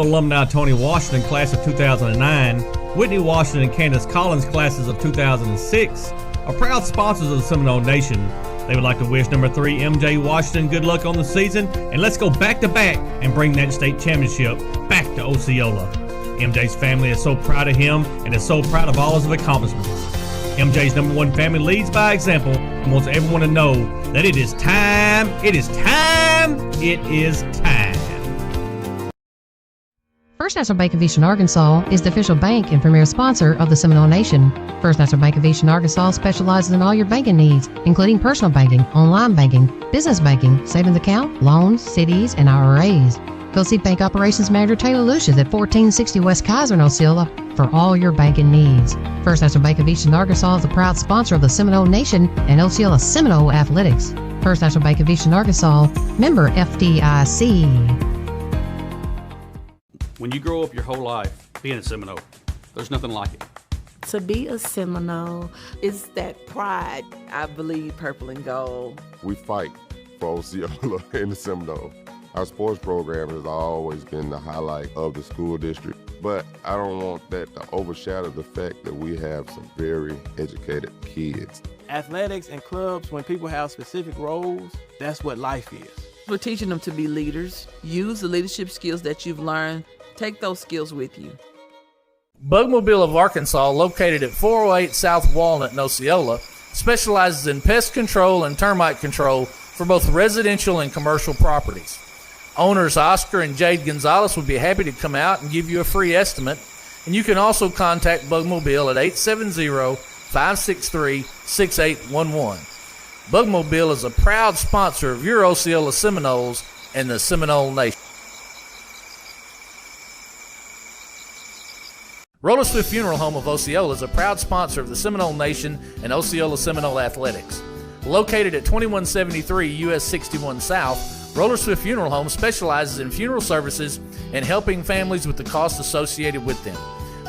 alumni Tony Washington class of 2009, Whitney Washington and Candace Collins classes of 2006 are proud sponsors of the Seminole Nation. They would like to wish number 3 MJ Washington good luck on the season, and let's go back to back and bring that state championship back to Osceola. MJ's family is so proud of him and is so proud of all his accomplishments. MJ's number 1 family leads by example and wants everyone to know that it is time, it is time, it is time. First National Bank of Eastern Arkansas is the official bank and premier sponsor of the Seminole Nation. First National Bank of Eastern Arkansas specializes in all your banking needs, including personal banking, online banking, business banking, savings account, loans, CDs, and IRAs. Go see Bank Operations Manager Taylor Lucius at 1460 West Kaiser in Osceola for all your banking needs. First National Bank of Eastern Arkansas is the proud sponsor of the Seminole Nation and Osceola Seminole Athletics. First National Bank of Eastern Arkansas, member FDIC. When you grow up your whole life being a Seminole, there's nothing like it. To be a Seminole is that pride. I believe purple and gold. We fight for Osceola and the Seminole. Our sports program has always been the highlight of the school district, but I don't want that to overshadow the fact that we have some very educated kids. Athletics and clubs, when people have specific roles, that's what life is. We're teaching them to be leaders. Use the leadership skills that you've learned. Take those skills with you. Bugmobile of Arkansas, located at 408 South Walnut in Osceola, specializes in pest control and termite control for both residential and commercial properties. Owners Oscar and Jade Gonzalez would be happy to come out and give you a free estimate, and you can also contact Bugmobile at 870-563-6811. Bugmobile is a proud sponsor of your Osceola Seminoles and the Seminole Nation. Roller Swift Funeral Home of Osceola is a proud sponsor of the Seminole Nation and Osceola Seminole Athletics. Located at 2173 US 61 South, Roller Swift Funeral Home specializes in funeral services and helping families with the costs associated with them.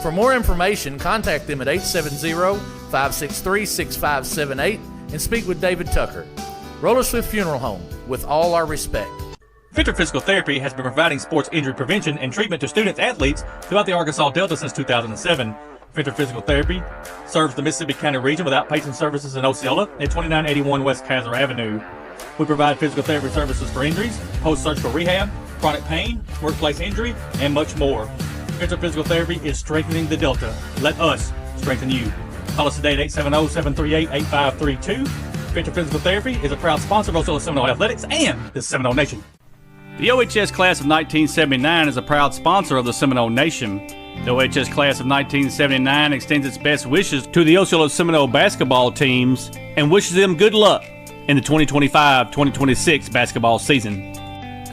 For more information, contact them at 870-563-6578 and speak with David Tucker. Roller Swift Funeral Home, with all our respect. Venture Physical Therapy has been providing sports injury prevention and treatment to students athletes throughout the Arkansas Delta since 2007. Venture Physical Therapy serves the Mississippi County region with outpatient services in Osceola at 2981 West Kaiser Avenue. We provide physical therapy services for injuries, post-surgical rehab, chronic pain, workplace injury, and much more. Venture Physical Therapy is strengthening the Delta. Let us strengthen you. Call us today at 870-738-8532. Venture Physical Therapy is a proud sponsor of Osceola Seminole Athletics and the Seminole Nation. The OHS class of 1979 is a proud sponsor of the Seminole Nation. The OHS class of 1979 extends its best wishes to the Osceola Seminole basketball teams and wishes them good luck in the 2025-2026 basketball season.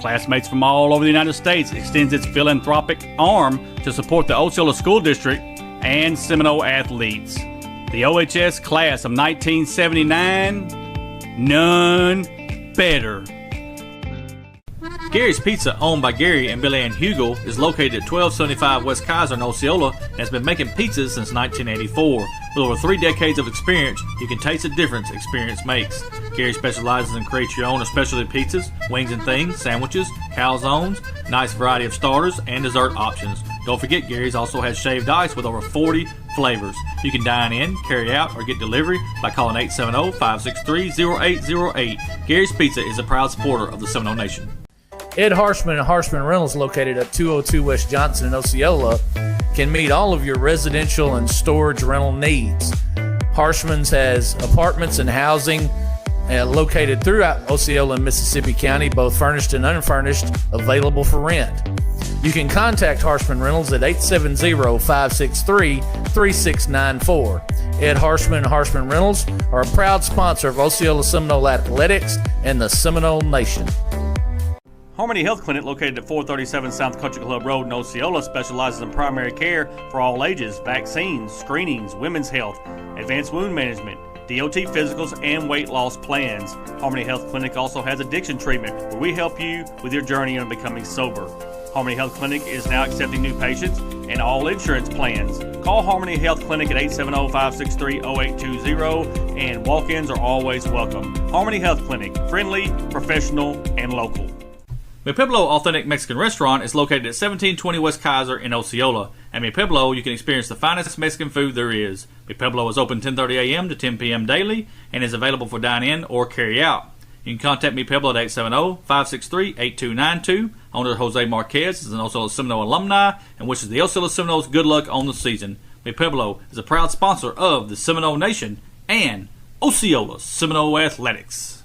Classmates from all over the United States extends its philanthropic arm to support the Osceola School District and Seminole athletes. The OHS class of 1979, none better. Gary's Pizza, owned by Gary and Billy Ann Hugel, is located at 1275 West Kaiser in Osceola and has been making pizzas since 1984. With over 3 decades of experience, you can taste the difference experience makes. Gary specializes in create your own specialty pizzas, wings and things, sandwiches, calzones, nice variety of starters, and dessert options. Don't forget, Gary's also has shaved ice with over 40 flavors. You can dine in, carry out, or get delivery by calling 870-563-0808. Gary's Pizza is a proud supporter of the Seminole Nation. Ed Harshman and Harshman Rentals, located at 202 West Johnson in Osceola, can meet all of your residential and storage rental needs. Harshman's has apartments and housing located throughout Osceola and Mississippi County, both furnished and unfurnished, available for rent. You can contact Harshman Rentals at 870-563-3694. Ed Harshman and Harshman Rentals are a proud sponsor of Osceola Seminole Athletics and the Seminole Nation. Harmony Health Clinic, located at 437 South Country Club Road in Osceola, specializes in primary care for all ages, vaccines, screenings, women's health, advanced wound management, DOT physicals, and weight loss plans. Harmony Health Clinic also has addiction treatment, where we help you with your journey on becoming sober. Harmony Health Clinic is now accepting new patients and all insurance plans. Call Harmony Health Clinic at 870-563-0820, and walk-ins are always welcome. Harmony Health Clinic, friendly, professional, and local. Mi Pueblo Authentic Mexican Restaurant is located at 1720 West Kaiser in Osceola. At Mi Pueblo, you can experience the finest Mexican food there is. Mi Pueblo is open 10:30 a.m. to 10 p.m. daily and is available for dine-in or carry-out. You can contact Mi Pueblo at 870-563-8292. Owner Jose Marquez is an Osceola Seminole alumni and wishes the Osceola Seminoles good luck on the season. Mi Pueblo is a proud sponsor of the Seminole Nation and Osceola Seminole Athletics.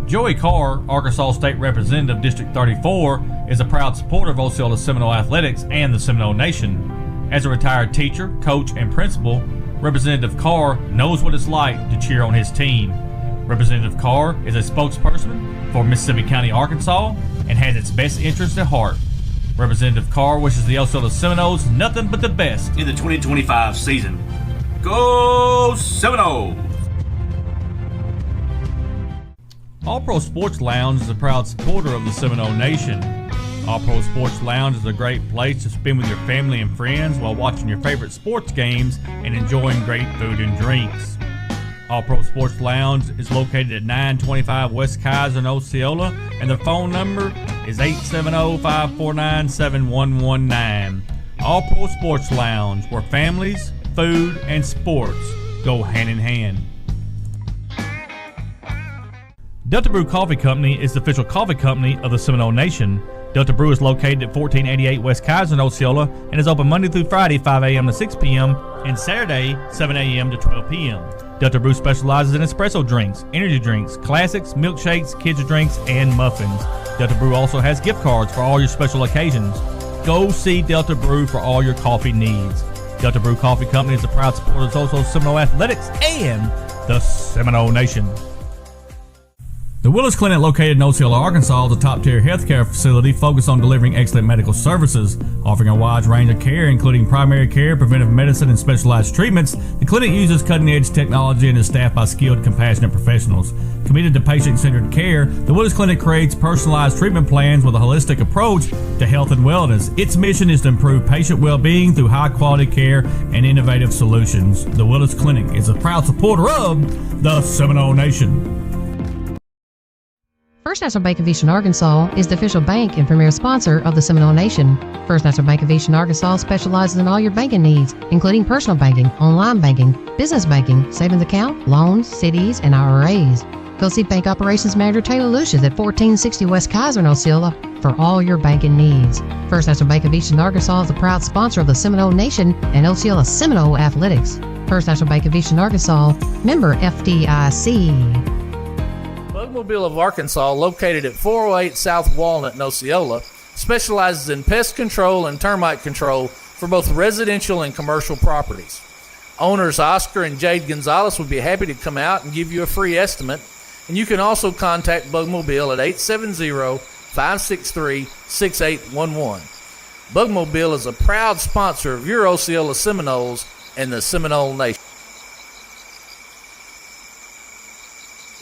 Joey Carr, Arkansas State Representative District 34, is a proud supporter of Osceola Seminole Athletics and the Seminole Nation. As a retired teacher, coach, and principal, Representative Carr knows what it's like to cheer on his team. Representative Carr is a spokesperson for Mississippi County, Arkansas, and has its best interests at heart. Representative Carr wishes the Osceola Seminoles nothing but the best In the 2025 season. Go Seminoles! All Pro Sports Lounge is a proud supporter of the Seminole Nation. All Pro Sports Lounge is a great place to spend with your family and friends while watching your favorite sports games and enjoying great food and drinks. All Pro Sports Lounge is located at 925 West Kaiser in Osceola, and their phone number is 870-549-7119. All Pro Sports Lounge, where families, food, and sports go hand in hand. Delta Brew Coffee Company is the official coffee company of the Seminole Nation. Delta Brew is located at 1488 West Kaiser in Osceola and is open Monday through Friday 5 a.m. to 6 p.m. and Saturday 7 a.m. to 12 p.m. Delta Brew specializes in espresso drinks, energy drinks, classics, milkshakes, kids drinks, and muffins. Delta Brew also has gift cards for all your special occasions. Go see Delta Brew for all your coffee needs. Delta Brew Coffee Company is a proud supporter of Osceola Seminole Athletics and the Seminole Nation. The Willis Clinic, located in Osceola, Arkansas, is a top-tier healthcare facility focused on delivering excellent medical services. Offering a wide range of care, including primary care, preventive medicine, and specialized treatments, the clinic uses cutting-edge technology and is staffed by skilled, compassionate professionals. Committed to patient-centered care, the Willis Clinic creates personalized treatment plans with a holistic approach to health and wellness. Its mission is to improve patient well-being through high-quality care and innovative solutions. The Willis Clinic is a proud supporter of the Seminole Nation. First National Bank of Eastern Arkansas is the official bank and premier sponsor of the Seminole Nation. First National Bank of Eastern Arkansas specializes in all your banking needs, including personal banking, online banking, business banking, savings account, loans, CDs, and IRAs. Go see Bank Operations Manager Taylor Lucius at 1460 West Kaiser in Osceola for all your banking needs. First National Bank of Eastern Arkansas is a proud sponsor of the Seminole Nation and Osceola Seminole Athletics. First National Bank of Eastern Arkansas, member FDIC. Bugmobile of Arkansas, located at 408 South Walnut in Osceola, specializes in pest control and termite control for both residential and commercial properties. Owners Oscar and Jade Gonzalez would be happy to come out and give you a free estimate, and you can also contact Bugmobile at 870-563-6811. Bugmobile is a proud sponsor of your Osceola Seminoles and the Seminole Nation.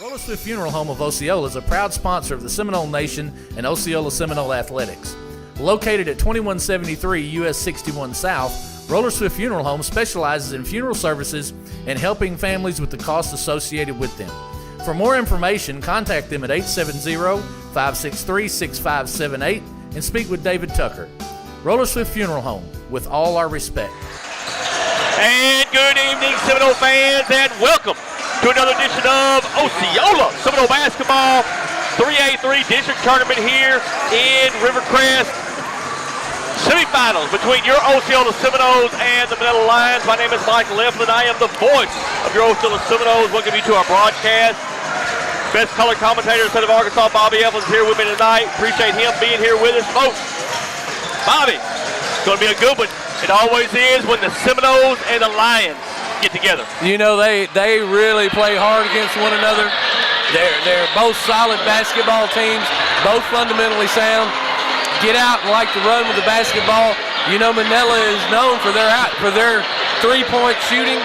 Roller Swift Funeral Home of Osceola is a proud sponsor of the Seminole Nation and Osceola Seminole Athletics. Located at 2173 US 61 South, Roller Swift Funeral Home specializes in funeral services and helping families with the costs associated with them. For more information, contact them at 870-563-6578 and speak with David Tucker. Roller Swift Funeral Home, with all our respect. And good evening, Seminole fans, and welcome to another edition of Osceola Seminole Basketball 3A-3 District Tournament here in Rivercrest. Semifinals between your Osceola Seminoles and the Manila Lions. My name is Michael Eflin. I am the voice of your Osceola Seminoles. Welcome you to our broadcast. Best color commentator in the state of Arkansas, Bobby Eflin's here with me tonight. Appreciate him being here with us, folks. Bobby, it's going to be a good one. It always is when the Seminoles and the Lions get together. You know, they really play hard against one another. They're both solid basketball teams, both fundamentally sound. Get out and like to run with the basketball. You know, Manila is known for their three-point shooting.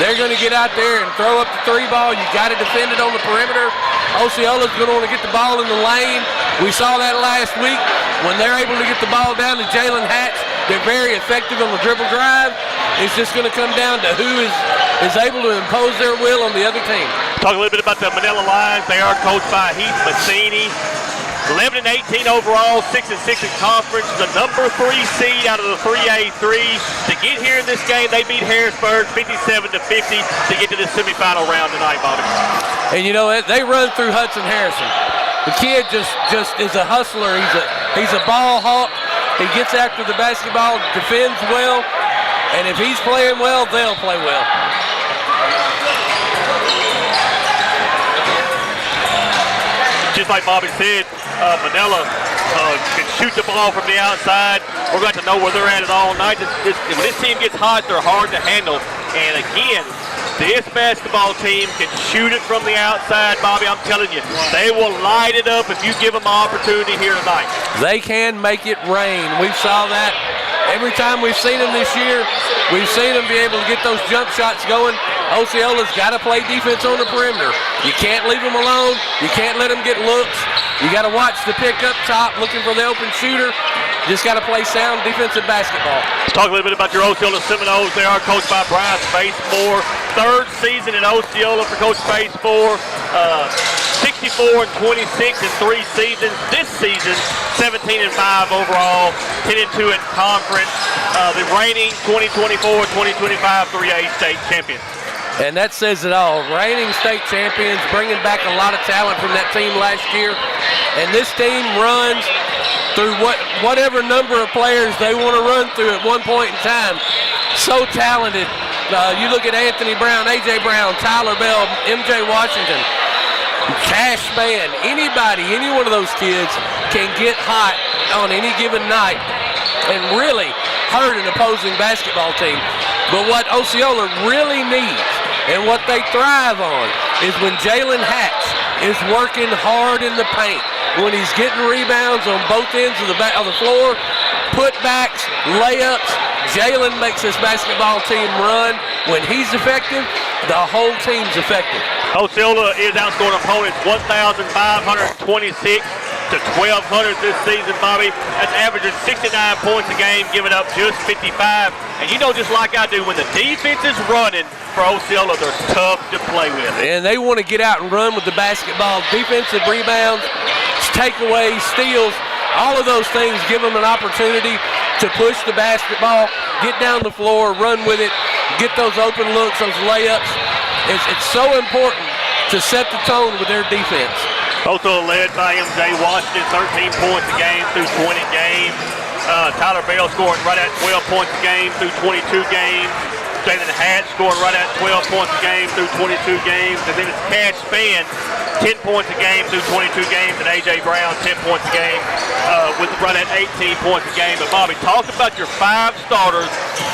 They're going to get out there and throw up the three ball. You got to defend it on the perimeter. Osceola's going to want to get the ball in the lane. We saw that last week when they're able to get the ball down to Jalen Hatch. They're very effective on the dribble drive. It's just going to come down to who is able to impose their will on the other team. Talk a little bit about the Manila Lions. They are coached by Heath Massini. 11-18 overall, 6-6 in conference. The number 3 seed out of the 3A-3. To get here in this game, they beat Harrisburg 57-50 to get to the semifinal round tonight, Bobby. And you know, they run through Hudson Harrison. The kid just is a hustler. He's a ball hawk. He gets after the basketball, defends well, and if he's playing well, they'll play well. Just like Bobby said, Manila can shoot the ball from the outside. We're going to know where they're at all night. When this team gets hot, they're hard to handle. And again, this basketball team can shoot it from the outside, Bobby. I'm telling you, they will light it up if you give them an opportunity here tonight. They can make it rain. We saw that every time we've seen them this year. We've seen them be able to get those jump shots going. Osceola's got to play defense on the perimeter. You can't leave them alone. You can't let them get looks. You got to watch the pick up top, looking for the open shooter. Just got to play sound defensive basketball. Talk a little bit about your Osceola Seminoles. They are coached by Brian Spacemore. Third season in Osceola for Coach Spacemore. 64-26 in 3 seasons. This season, 17-5 overall, 10-2 in conference. The reigning 2024-2025 3A state champion. And that says it all. Reigning state champions, bringing back a lot of talent from that team last year. And this team runs through whatever number of players they want to run through at one point in time. So talented. You look at Anthony Brown, A.J. Brown, Tyler Bell, M.J. Washington, Cash Spann, anybody, any one of those kids can get hot on any given night and really hurt an opposing basketball team. But what Osceola really needs and what they thrive on is when Jalen Hatch is working hard in the paint, when he's getting rebounds on both ends of the floor, putbacks, layups. Jalen makes this basketball team run. When he's effective, the whole team's effective. Osceola is outscoring opponents 1,526 to 1,200 this season, Bobby. That's averaging 69 points a game, giving up just 55. And you know, just like I do, when the defense is running for Osceola, they're tough to play with. And they want to get out and run with the basketball. Defensive rebounds, takeaways, steals, all of those things give them an opportunity to push the basketball, get down the floor, run with it, get those open looks, those layups. It's so important to set the tone with their defense. Also led by M.J. Washington, 13 points a game through 20 games. Tyler Bell scoring right at 12 points a game through 22 games. Jalen Hatch scoring right at 12 points a game through 22 games. And then it's Cash Spann, 10 points a game through 22 games. And A.J. Brown, 10 points a game with right at 18 points a game. But Bobby, talk about your 5 starters,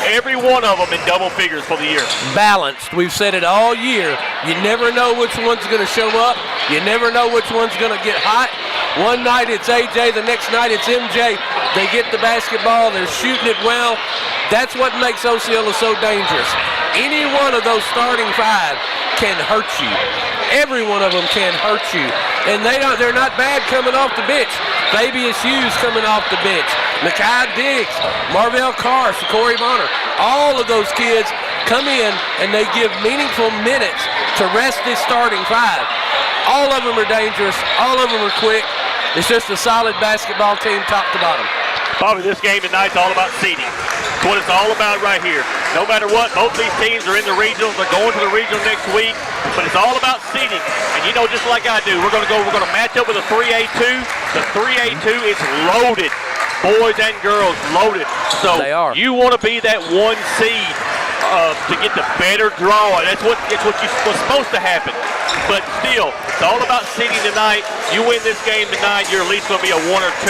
every one of them in double figures for the year. Balanced. We've said it all year. You never know which one's going to show up. You never know which one's going to get hot. One night it's A.J., the next night it's M.J. They get the basketball, they're shooting it well. That's what makes Osceola so dangerous. Any one of those starting 5 can hurt you. Every one of them can hurt you. And they're not bad coming off the bench. Fabius Hughes coming off the bench. Makai Diggs, Marvell Carr, Corey Bonner. All of those kids come in and they give meaningful minutes to rest this starting 5. All of them are dangerous. All of them are quick. It's just a solid basketball team top to bottom. Bobby, this game tonight's all about seeding. It's what it's all about right here. No matter what, both these teams are in the regionals. They're going to the regional next week, but it's all about seeding. And you know, just like I do, we're going to match up with a 3A-2. The 3A-2 is loaded. Boys and girls loaded. So they are. You want to be that 1 seed to get the better draw. That's what's supposed to happen. But still, it's all about seeding tonight. You win this game tonight, you're at least going to be a 1 or 2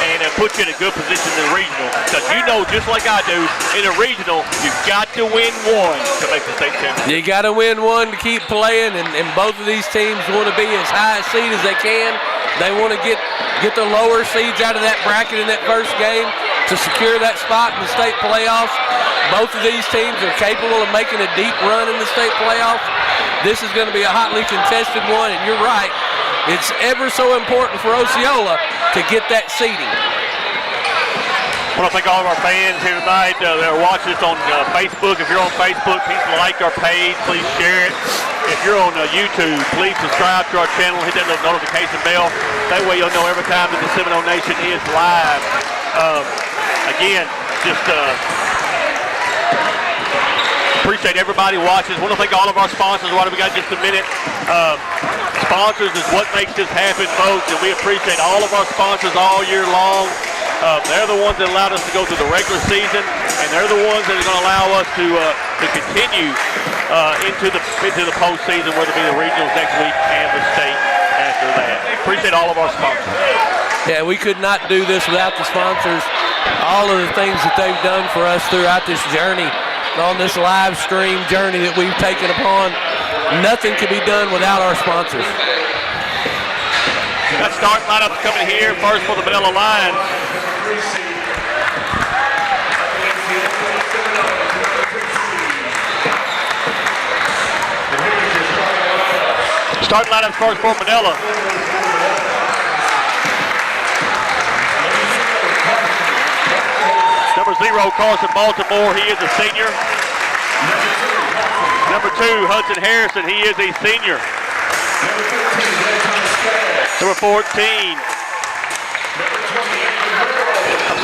and put you in a good position in the regional. Because you know, just like I do, in a regional, you've got to win 1 to make the state championship. You got to win 1 to keep playing, and both of these teams want to be as high a seed as they can. They want to get the lower seeds out of that bracket in that first game to secure that spot in the state playoffs. Both of these teams are capable of making a deep run in the state playoffs. This is going to be a hotly contested one, and you're right. It's ever so important for Osceola to get that seeding. I want to thank all of our fans here tonight that are watching us on Facebook. If you're on Facebook, please like our page. Please share it. If you're on YouTube, please subscribe to our channel. Hit that little notification bell. That way you'll know every time that the Seminole Nation is live. Again, just appreciate everybody watching. I want to thank all of our sponsors. What have we got just a minute? Sponsors is what makes this happen, folks, and we appreciate all of our sponsors all year long. They're the ones that allowed us to go through the regular season, and they're the ones that are going to allow us to continue into the postseason, whether it be the regionals next week and the state after that. Appreciate all of our sponsors. Yeah, we could not do this without the sponsors. All of the things that they've done for us throughout this journey, on this live stream journey that we've taken upon, nothing could be done without our sponsors. That start lineup coming here first for the Manila Lions. Start lineup first for Manila. Number 0, Carson Baltimore. He is a senior. Number 2, Hudson Harrison. He is a senior. Number 14.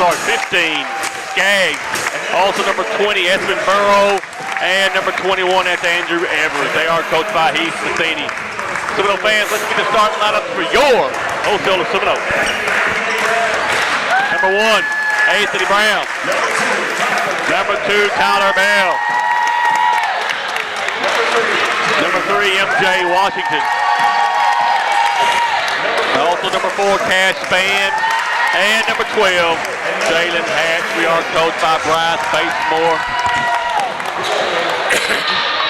15, Skaggs. Also number 20, Esmond Burrow. And number 21, that's Andrew Everett. They are coached by Heath Matheny. Seminole fans, let's get the starting lineup for your Osceola Seminoles. Number 1, Anthony Brown. Number 2, Tyler Bell. Number 3, MJ Washington. Also number 4, Cash Spann. And number 12, Jalen Hatch. We are coached by Bryce Basemore.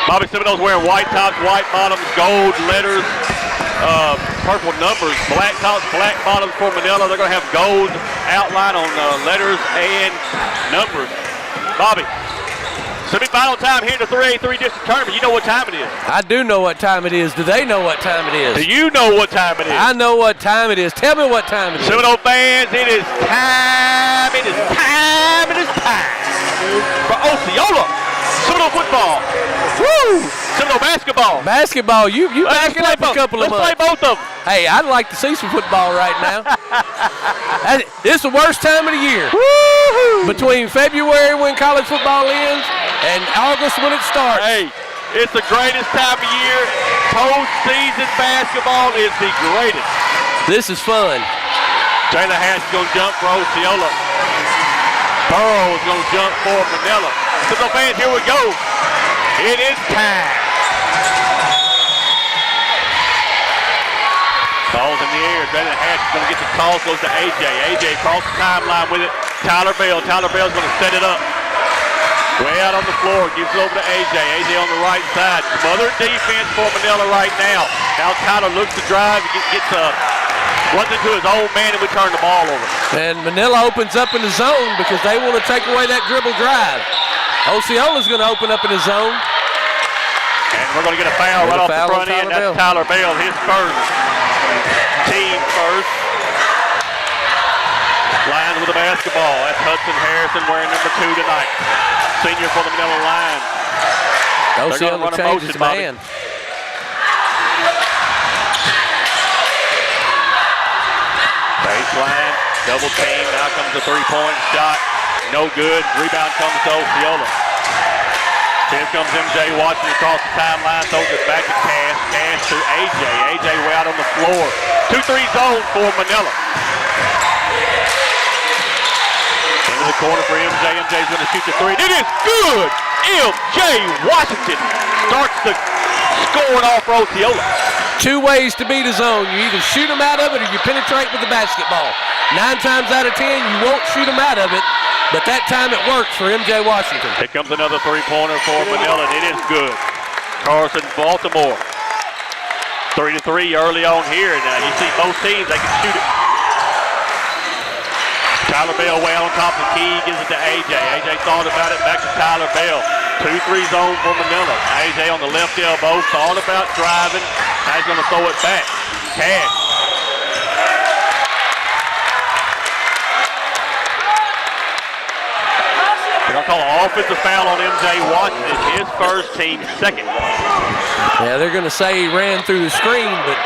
Bobby Seminoles wearing white tops, white bottoms, gold letters, purple numbers, black tops, black bottoms for Manila. They're going to have gold outline on letters and numbers. Bobby, semi-final time here in the 3A-3 district tournament. You know what time it is. I do know what time it is. Do they know what time it is? Do you know what time it is? I know what time it is. Tell me what time it is. Seminole fans, it is time. It is time. It is time for Osceola Seminole football. Woo! Seminole basketball. Basketball. You backing up a couple of months. Let's play both of them. Hey, I'd like to see some football right now. It's the worst time of the year. Woo-hoo. Between February when college football ends and August when it starts. Hey, it's the greatest time of year. Postseason basketball is the greatest. This is fun. Jalen Hatch is going to jump for Osceola. Burrow is going to jump for Manila. So fans, here we go. It is time. Ball's in the air. Jalen Hatch is going to get the toss. Goes to AJ. AJ across the timeline with it. Tyler Bell. Tyler Bell's going to set it up. Way out on the floor. Gives it over to AJ. AJ on the right side. Smothered defense for Manila right now. Now Tyler looks to drive. Runs into his old man, and we turn the ball over. And Manila opens up in the zone because they want to take away that dribble drive. Osceola's going to open up in the zone. And we're going to get a foul right off the front end. That's Tyler Bell, his first. Team first. Lions with the basketball. That's Hudson Harrison wearing number 2 tonight. Senior for the Manila Lions. Osceola changes man. Baseline, double team. Now comes the 3-point shot. No good. Rebound comes to Osceola. Here comes MJ Washington across the timeline. Throws it back to Cash. Cash to AJ. AJ way out on the floor. 2-3 zone for Manila. Into the corner for MJ. MJ's going to shoot the 3. It is good. MJ Washington starts the scoring off for Osceola. 2 ways to beat a zone. You either shoot them out of it or you penetrate with the basketball. 9 times out of 10, you won't shoot them out of it, but that time it works for MJ Washington. Here comes another 3-pointer for Manila, and it is good. Carson Baltimore. 3-3 early on here. Now you see both teams, they can shoot it. Tyler Bell way on top of the key, gives it to AJ. AJ thought about it, back to Tyler Bell. 2-3 zone for Manila. AJ on the left elbow, thought about driving. Now he's going to throw it back. Cash. call an offensive foul on MJ Watson. It's his first, team second. Yeah, they're going to say he ran through the screen, but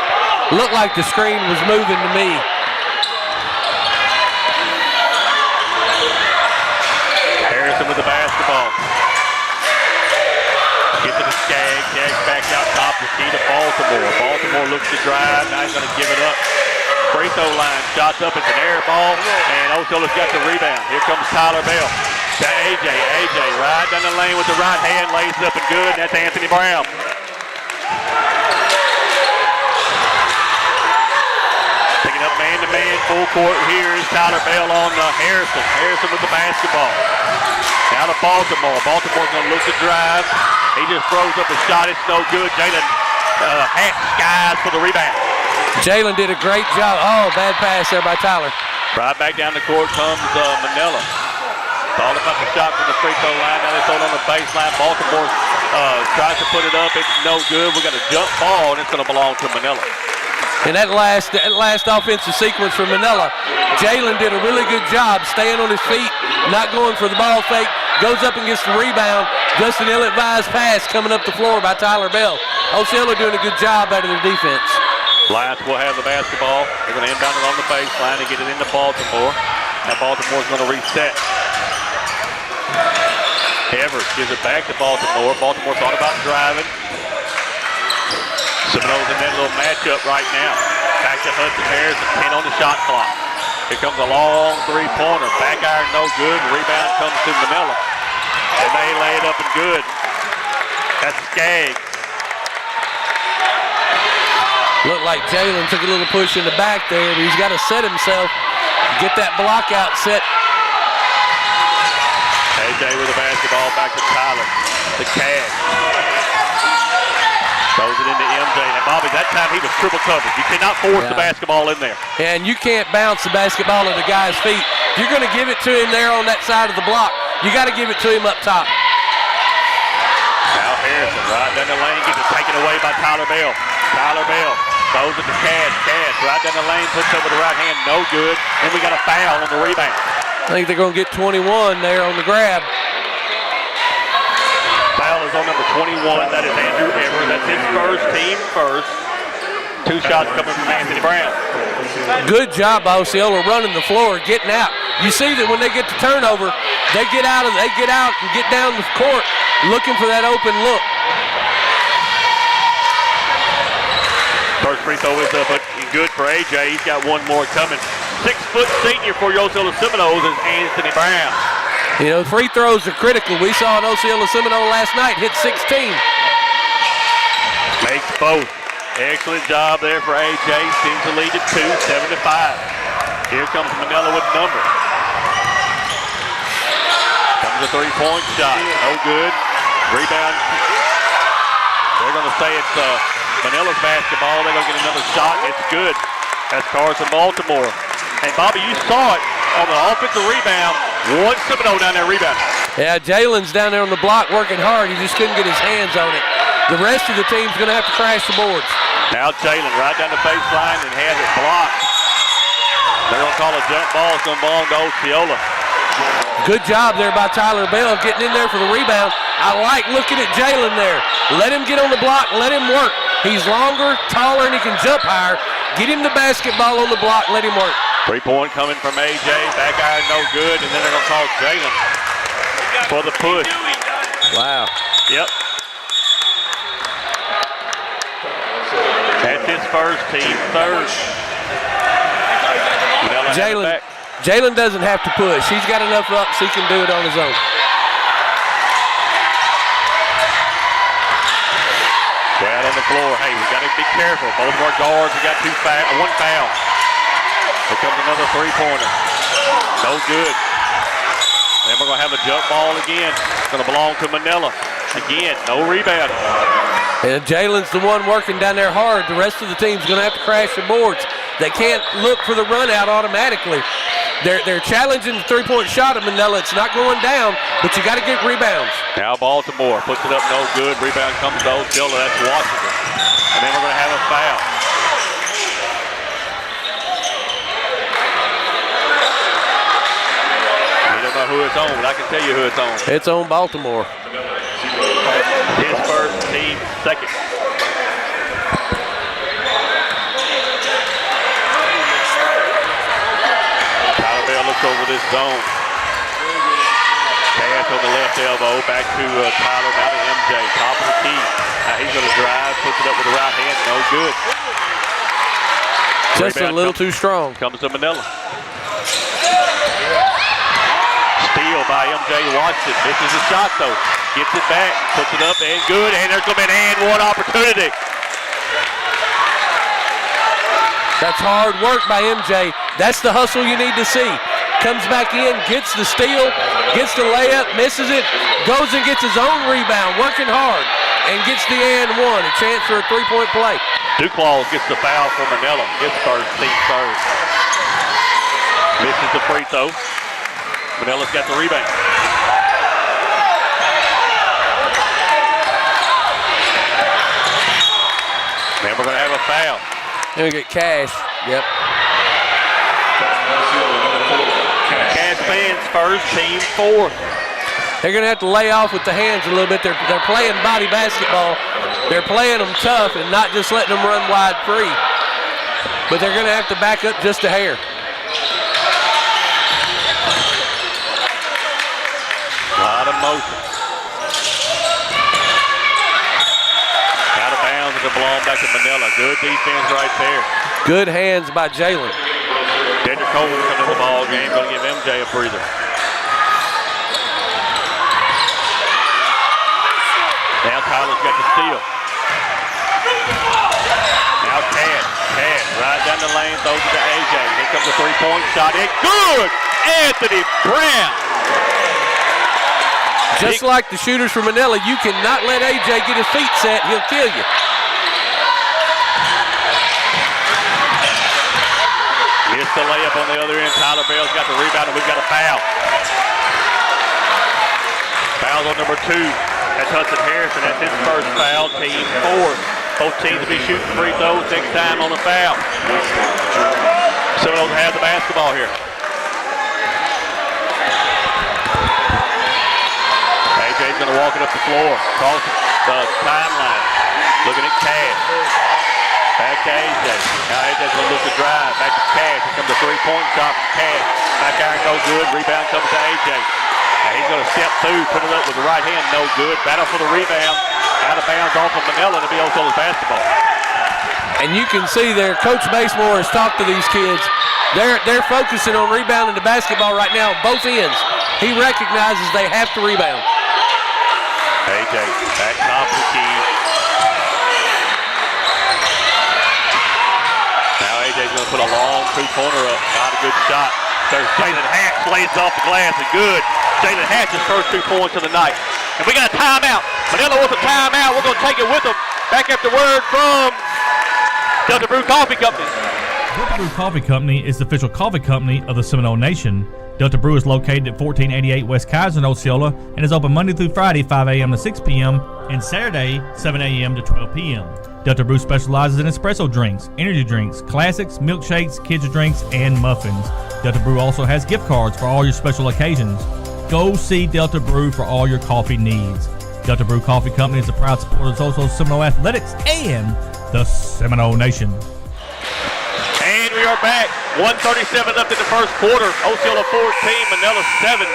looked like the screen was moving to me. Harrison with the basketball. Gets to the Skaggs. Skaggs backs out top. The key to Baltimore. Baltimore looks to drive. Now he's going to give it up. Free throw line. Shots up. It's an air ball. And Osceola's got the rebound. Here comes Tyler Bell. To AJ. AJ right down the lane with the right hand. Lays it up and good. That's Anthony Brown. Picking up man-to-man, full court. Here is Tyler Bell on Harrison. Harrison with the basketball. Now to Baltimore. Baltimore's going to look to drive. He just throws up a shot. It's no good. Jalen hat skies for the rebound. Jalen did a great job. Oh, bad pass there by Tyler. Right back down the court comes Manila. It's all about the shot from the free throw line. Now they throw it on the baseline. Baltimore tries to put it up. It's no good. We got a jump ball, and it's going to belong to Manila. And that last offensive sequence for Manila, Jalen did a really good job staying on his feet, not going for the ball fake, goes up and gets the rebound. Just an ill-advised pass coming up the floor by Tyler Bell. Osceola doing a good job out of their defense. Lions will have the basketball. They're going to inbound it on the baseline and get it into Baltimore. Now Baltimore's going to reset. Evers gives it back to Baltimore. Baltimore thought about driving. Seminoles in that little matchup right now. Back to Hudson Harrison, 10 on the shot clock. Here comes a long three-pointer. Back iron, no good. Rebound comes to Manila. And they lay it up and good. That's Skaggs. Looked like Jalen took a little push in the back there, but he's got to set himself, get that block out set. AJ with the basketball back to Tyler. The Cash. Throws it into MJ. And Bobby, that time he was triple covered. You cannot force the basketball in there. And you can't bounce the basketball at the guy's feet. If you're going to give it to him there on that side of the block, you got to give it to him up top. Now Harrison right down the lane gets it taken away by Tyler Bell. Tyler Bell throws it to Cash. Cash right down the lane, puts over the right hand, no good. Then we got a foul on the rebound. I think they're going to get 21 there on the grab. Foul is on number 21. That is Andrew Evers. That's his first, team first. 2 shots coming from Anthony Brown. Good job by Osceola running the floor, getting out. You see that when they get the turnover, they get out and get down the court looking for that open look. First free throw is up, but good for AJ. He's got one more coming. 6-foot senior for the Osceola Seminoles is Anthony Brown. You know, free throws are critical. We saw an Osceola Seminole last night hit 16. Makes both. Excellent job there for AJ. Seems to lead to 2, 7-5. Here comes Manila with number. Comes a 3-point shot. No good. Rebound. They're going to say it's Manila's basketball. They're going to get another shot. It's good. That's Carson Baltimore. And Bobby, you saw it on the offensive rebound. One Seminole down there rebounding. Yeah, Jalen's down there on the block working hard. He just couldn't get his hands on it. The rest of the team's going to have to crash the boards. Now Jalen right down the baseline and has it blocked. They're going to call a jump ball. It's going to belong to Osceola. Good job there by Tyler Bell getting in there for the rebound. I like looking at Jalen there. Let him get on the block. Let him work. He's longer, taller, and he can jump higher. Get him the basketball on the block. Let him work. 3-point coming from AJ. Back iron no good. And then they're going to call Jalen for the push. Wow. Yep. That's his first, team third. Jalen doesn't have to push. He's got enough ups he can do it on his own. Way out on the floor. Hey, we got to be careful. Both of our guards have got one foul. Here comes another 3-pointer. No good. Then we're going to have a jump ball again. It's going to belong to Manila. Again, no rebound. And Jalen's the one working down there hard. The rest of the team's going to have to crash the boards. They can't look for the run out automatically. They're challenging the 3-point shot of Manila. It's not going down, but you got to get rebounds. Now Baltimore puts it up, no good. Rebound comes to Osceola. That's Washington. And then we're going to have a foul. know who it's on, but I can tell you who it's on. It's on Baltimore. His first, team second. Tyler Bell looks over this zone. Cash on the left elbow, back to Tyler, now to MJ, top of the key. Now he's going to drive, puts it up with the right hand, no good. Just a little too strong. Comes to Manila. Steal by MJ Watson. Misses the shot though. Gets it back, puts it up and good. And there's going to be an and one opportunity. That's hard work by MJ. That's the hustle you need to see. Comes back in, gets the steal, gets the layup, misses it, goes and gets his own rebound, working hard, and gets the and one. A chance for a three-point play. Duclaw gets the foul for Manila. His first, team third. Misses the free throw. Manila's got the rebound. Then we're going to have a foul. Then we get Cash. Yep. Cash fans first, team fourth. They're going to have to lay off with the hands a little bit. They're playing body basketball. They're playing them tough and not just letting them run wide free. But they're going to have to back up just a hair. A lot of motion. Out of bounds, and it belongs back to Manila. Good defense right there. Good hands by Jalen. Dedrick Coleman coming to the ball game, going to give MJ a breather. Now Tyler's got the steal. Now Cash, right down the lane, throws it to AJ. Here comes a three-point shot. It's good! Anthony Brown! Just like the shooters from Manila, you cannot let AJ get his feet set. He'll kill you. Missed the layup on the other end. Tyler Bell's got the rebound, and we've got a foul. Foul on number 2. That's Hudson Harrison. That's his first foul. Team 4. Both teams will be shooting free throws next time on the foul. Seminoles have the basketball here. AJ's going to walk it up the floor. Across the timeline. Looking at Cash. Back to AJ. Now AJ's going to look to drive. Back to Cash. Here comes a three-point shot from Cash. Back iron, no good. Rebound comes to AJ. Now he's going to step through, put it up with the right hand, no good. Battle for the rebound. Out of bounds off of Manila to be Osceola's basketball. And you can see there, Coach Basemore has talked to these kids. They're focusing on rebounding the basketball right now on both ends. He recognizes they have to rebound. AJ back top of the key. Now AJ's going to put a long two-pointer up. Not a good shot. There's Jalen Hatch, lays off the glass and good. Jalen Hatch's first 2 points of the night. And we got a timeout. Manila wants a timeout. We're going to take it with them. Back after word from Delta Brew Coffee Company. Delta Brew Coffee Company is the official coffee company of the Seminole Nation. Delta Brew is located at 1488 West Kaiser in Osceola and is open Monday through Friday, 5 a.m. to 6 p.m. and Saturday, 7 a.m. to 12 p.m. Delta Brew specializes in espresso drinks, energy drinks, classics, milkshakes, kids' drinks, and muffins. Delta Brew also has gift cards for all your special occasions. Go see Delta Brew for all your coffee needs. Delta Brew Coffee Company is a proud supporter of Osceola Seminole Athletics and the Seminole Nation. And we are back. 1:37 left in the first quarter. Osceola 14, Manila 7.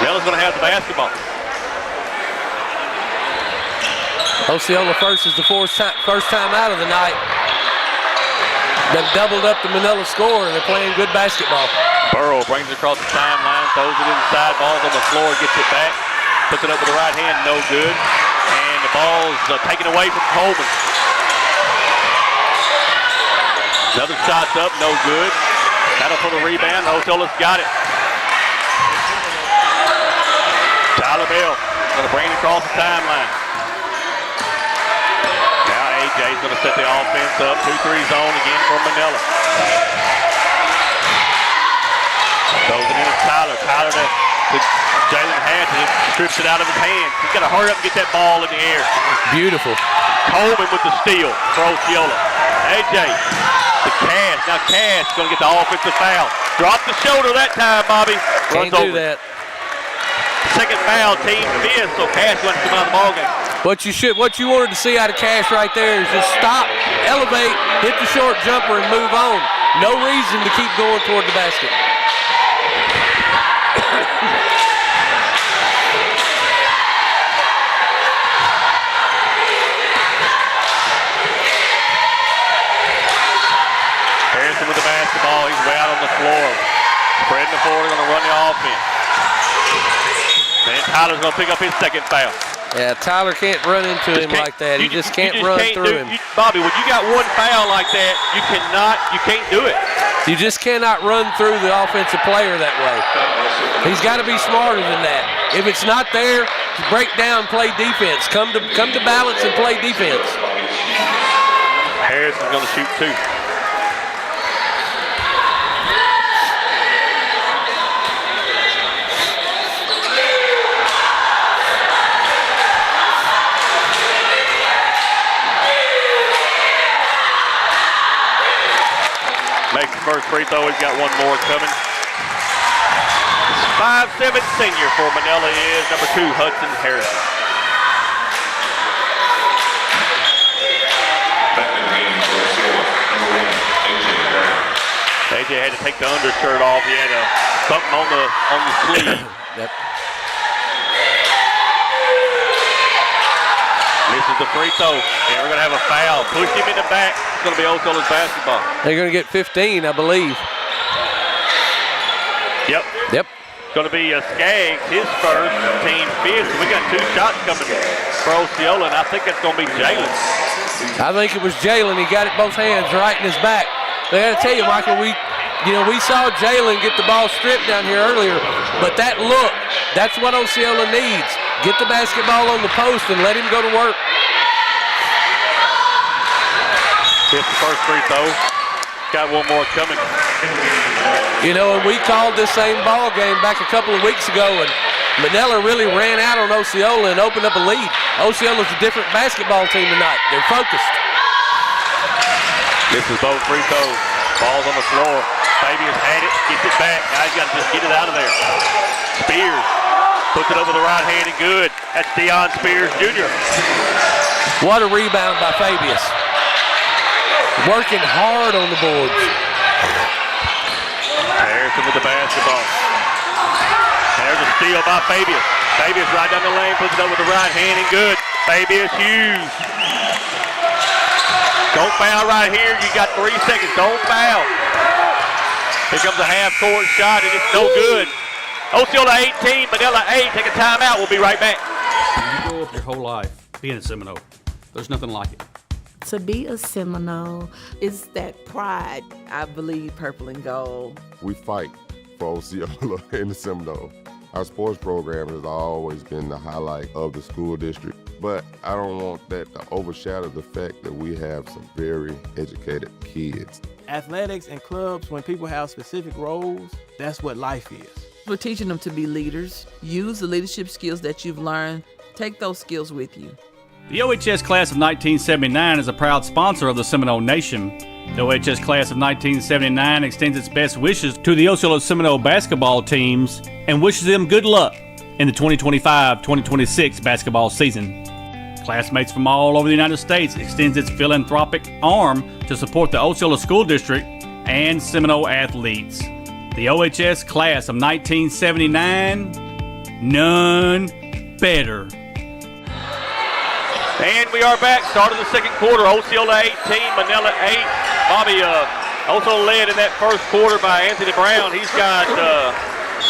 Manila's going to have the basketball. Osceola first is the first time out of the night. They've doubled up the Manila score, and they're playing good basketball. Burrow brings it across the timeline, throws it inside, ball's on the floor, gets it back, puts it up with the right hand, no good. And the ball's taken away from Coleman. Another shot's up, no good. Battle for the rebound, Osceola's got it. Tyler Bell going to bring it across the timeline. AJ's going to set the offense up. 2-3 zone again for Manila. Throws it in to Tyler. Tyler to Jalen Hatch and strips it out of his hands. He's got to hurry up and get that ball in the air. Beautiful. Coleman with the steal for Osceola. AJ to Cass. Now Cass going to get the offensive foul. Dropped the shoulder that time, Bobby. Can't do that. Second foul, team fifth, so Cass going to come out of the ballgame. What you wanted to see out of Cash right there is just stop, elevate, hit the short jumper, and move on. No reason to keep going toward the basket. Harrison with the basketball. He's way out on the floor. Spreading the floor, going to run the offense. And Tyler's going to pick up his second foul. Yeah, Tyler can't run into him like that. He just can't run through him. Bobby, when you got one foul like that, you can't do it. You just cannot run through the offensive player that way. He's got to be smarter than that. If it's not there, break down, play defense. Come to balance and play defense. Harrison's going to shoot two. Makes the first free throw. He's got one more coming. 5'7" senior for Manila is number 2, Hudson Harrison. AJ had to take the undershirt off. He had something on the sleeve. Yep. Misses the free throw, and we're going to have a foul. Pushed him in the back. It's going to be Osceola's basketball. They're going to get 15, I believe. Yep. It's going to be Skaggs, his first, team fifth. We got 2 shots coming for Osceola, and I think that's going to be Jalen. I think it was Jalen. He got it both hands right in his back. I got to tell you, Michael, we saw Jalen get the ball stripped down here earlier, but that look, that's what Osceola needs. Get the basketball on the post and let him go to work. Hits the first free throw. Got one more coming. You know, and we called this same ball game back a couple of weeks ago, and Manila really ran out on Osceola and opened up a lead. Osceola's a different basketball team tonight. They're focused. This is both free throws. Ball's on the floor. Fabius had it, gets it back. Now he's got to just get it out of there. Spears puts it over the right hand and good. That's Deion Spears Jr. What a rebound by Fabius. Working hard on the boards. Harrison with the basketball. There's a steal by Fabius. Fabius right down the lane, puts it over the right hand and good. Fabius Hughes. Don't foul right here. You got 3 seconds. Don't foul. Here comes a half-court shot, and it's no good. Osceola 18, Manila 8. Take a timeout. We'll be right back. You grow up your whole life being a Seminole. There's nothing like it. To be a Seminole is that pride. I believe purple and gold. We fight for Osceola in the Seminole. Our sports program has always been the highlight of the school district, but I don't want that to overshadow the fact that we have some very educated kids. Athletics and clubs, when people have specific roles, that's what life is. We're teaching them to be leaders. Use the leadership skills that you've learned. Take those skills with you. The OHS Class of 1979 is a proud sponsor of the Seminole Nation. The OHS Class of 1979 extends its best wishes to the Osceola Seminole basketball teams and wishes them good luck in the 2025-2026 basketball season. Classmates from all over the United States extends its philanthropic arm to support the Osceola School District and Seminole athletes. The OHS Class of 1979, none better. And we are back. Start of the second quarter. Osceola 18, Manila 8. Bobby also led in that first quarter by Anthony Brown. He's got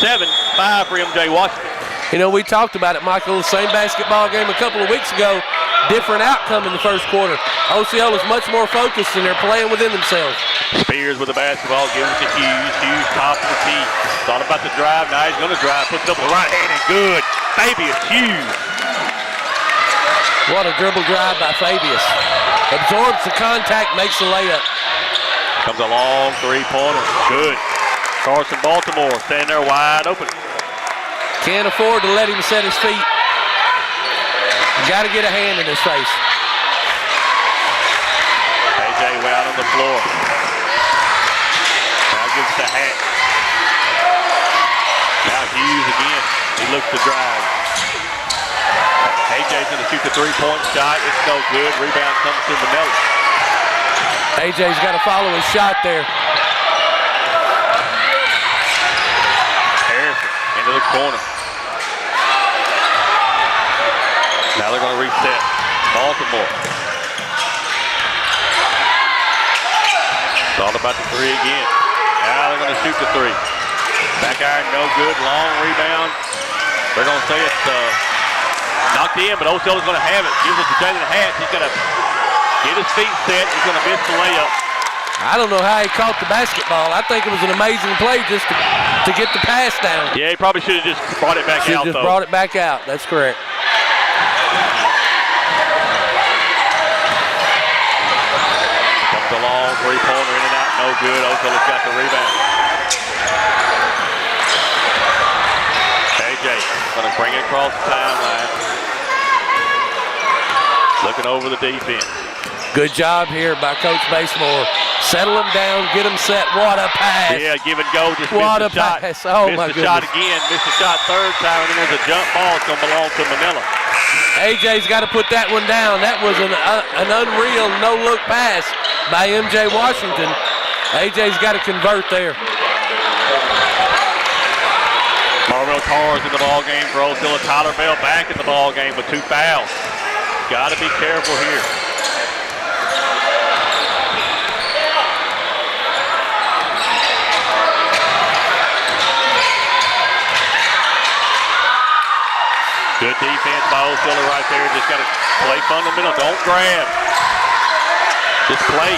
7, 5 for MJ Washington. You know, we talked about it, Michael, the same basketball game a couple of weeks ago. Different outcome in the first quarter. Osceola's much more focused and they're playing within themselves. Spears with the basketball, gives it to Hughes. Hughes top of the key. Thought about the drive. Now he's going to drive. Puts it up with the right hand and good. Fabius Hughes. What a dribble drive by Fabius. Absorbs the contact, makes the layup. Comes a long three-pointer. Good. Carson Baltimore standing there wide open. Can't afford to let him set his feet. Got to get a hand in his face. AJ way out on the floor. gives it to Hat. Now Hughes again. He looks to drive. AJ's going to shoot the three-point shot. It's no good. Rebound comes to Manila. AJ's got to follow his shot there. Harrison into the corner. Now they're going to reset. Baltimore. Thought about the three again. Now they're going to shoot the three. Back iron, no good. Long rebound. They're going to say it's knocked in, but Osceola's going to have it. Gives it to Jalen Hatch. He's going to get his feet set. He's going to miss the layup. I don't know how he caught the basketball. I think it was an amazing play just to get the pass down. Yeah, he probably should have just brought it back out, though. Brought it back out. That's correct. Comes a long three-pointer in and out. No good. Osceola's got the rebound. AJ going to bring it across the timeline. Looking over the defense. Good job here by Coach Basemore. Settle him down, get him set. What a pass. Yeah, give and go. Just what missed a the shot. Pass. Oh, my missed the goodness. shot again. Missed the shot third time, and then there's a jump ball. It's going to belong to Manila. AJ's got to put that one down. That was an unreal no-look pass by MJ Washington. AJ's got to convert there. Marvell Carr's in the ball game for Osceola. Tyler Bell back in the ball game with 2 fouls. Got to be careful here. Good defense by Osceola right there. Just got to play fundamental. Don't grab. Just play.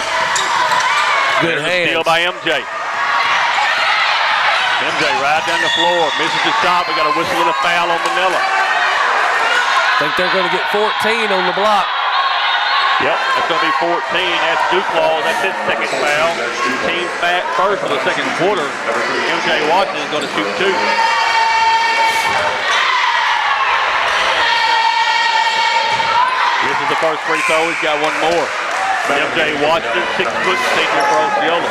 Good hands. Steal by MJ. MJ right down the floor. Misses the shot. We got a whistle and a foul on Manila. I think they're going to get 14 on the block. Yep, that's going to be 14. That's Duclaw. That's his second foul. Team back first for the second quarter. MJ Washington is going to shoot 2. This is the first free throw. He's got one more. MJ Washington, 6-foot senior for Osceola.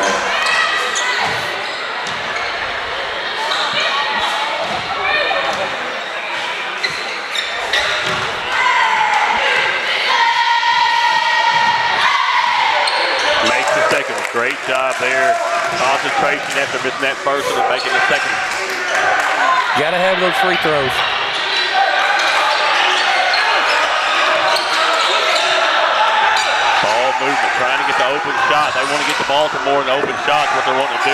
Makes the second. Great job there. Concentration after missing that first one and making the second. Got to have those free throws. Ball movement, trying to get the open shot. They want to get the ball to more than open shots, what they want to do.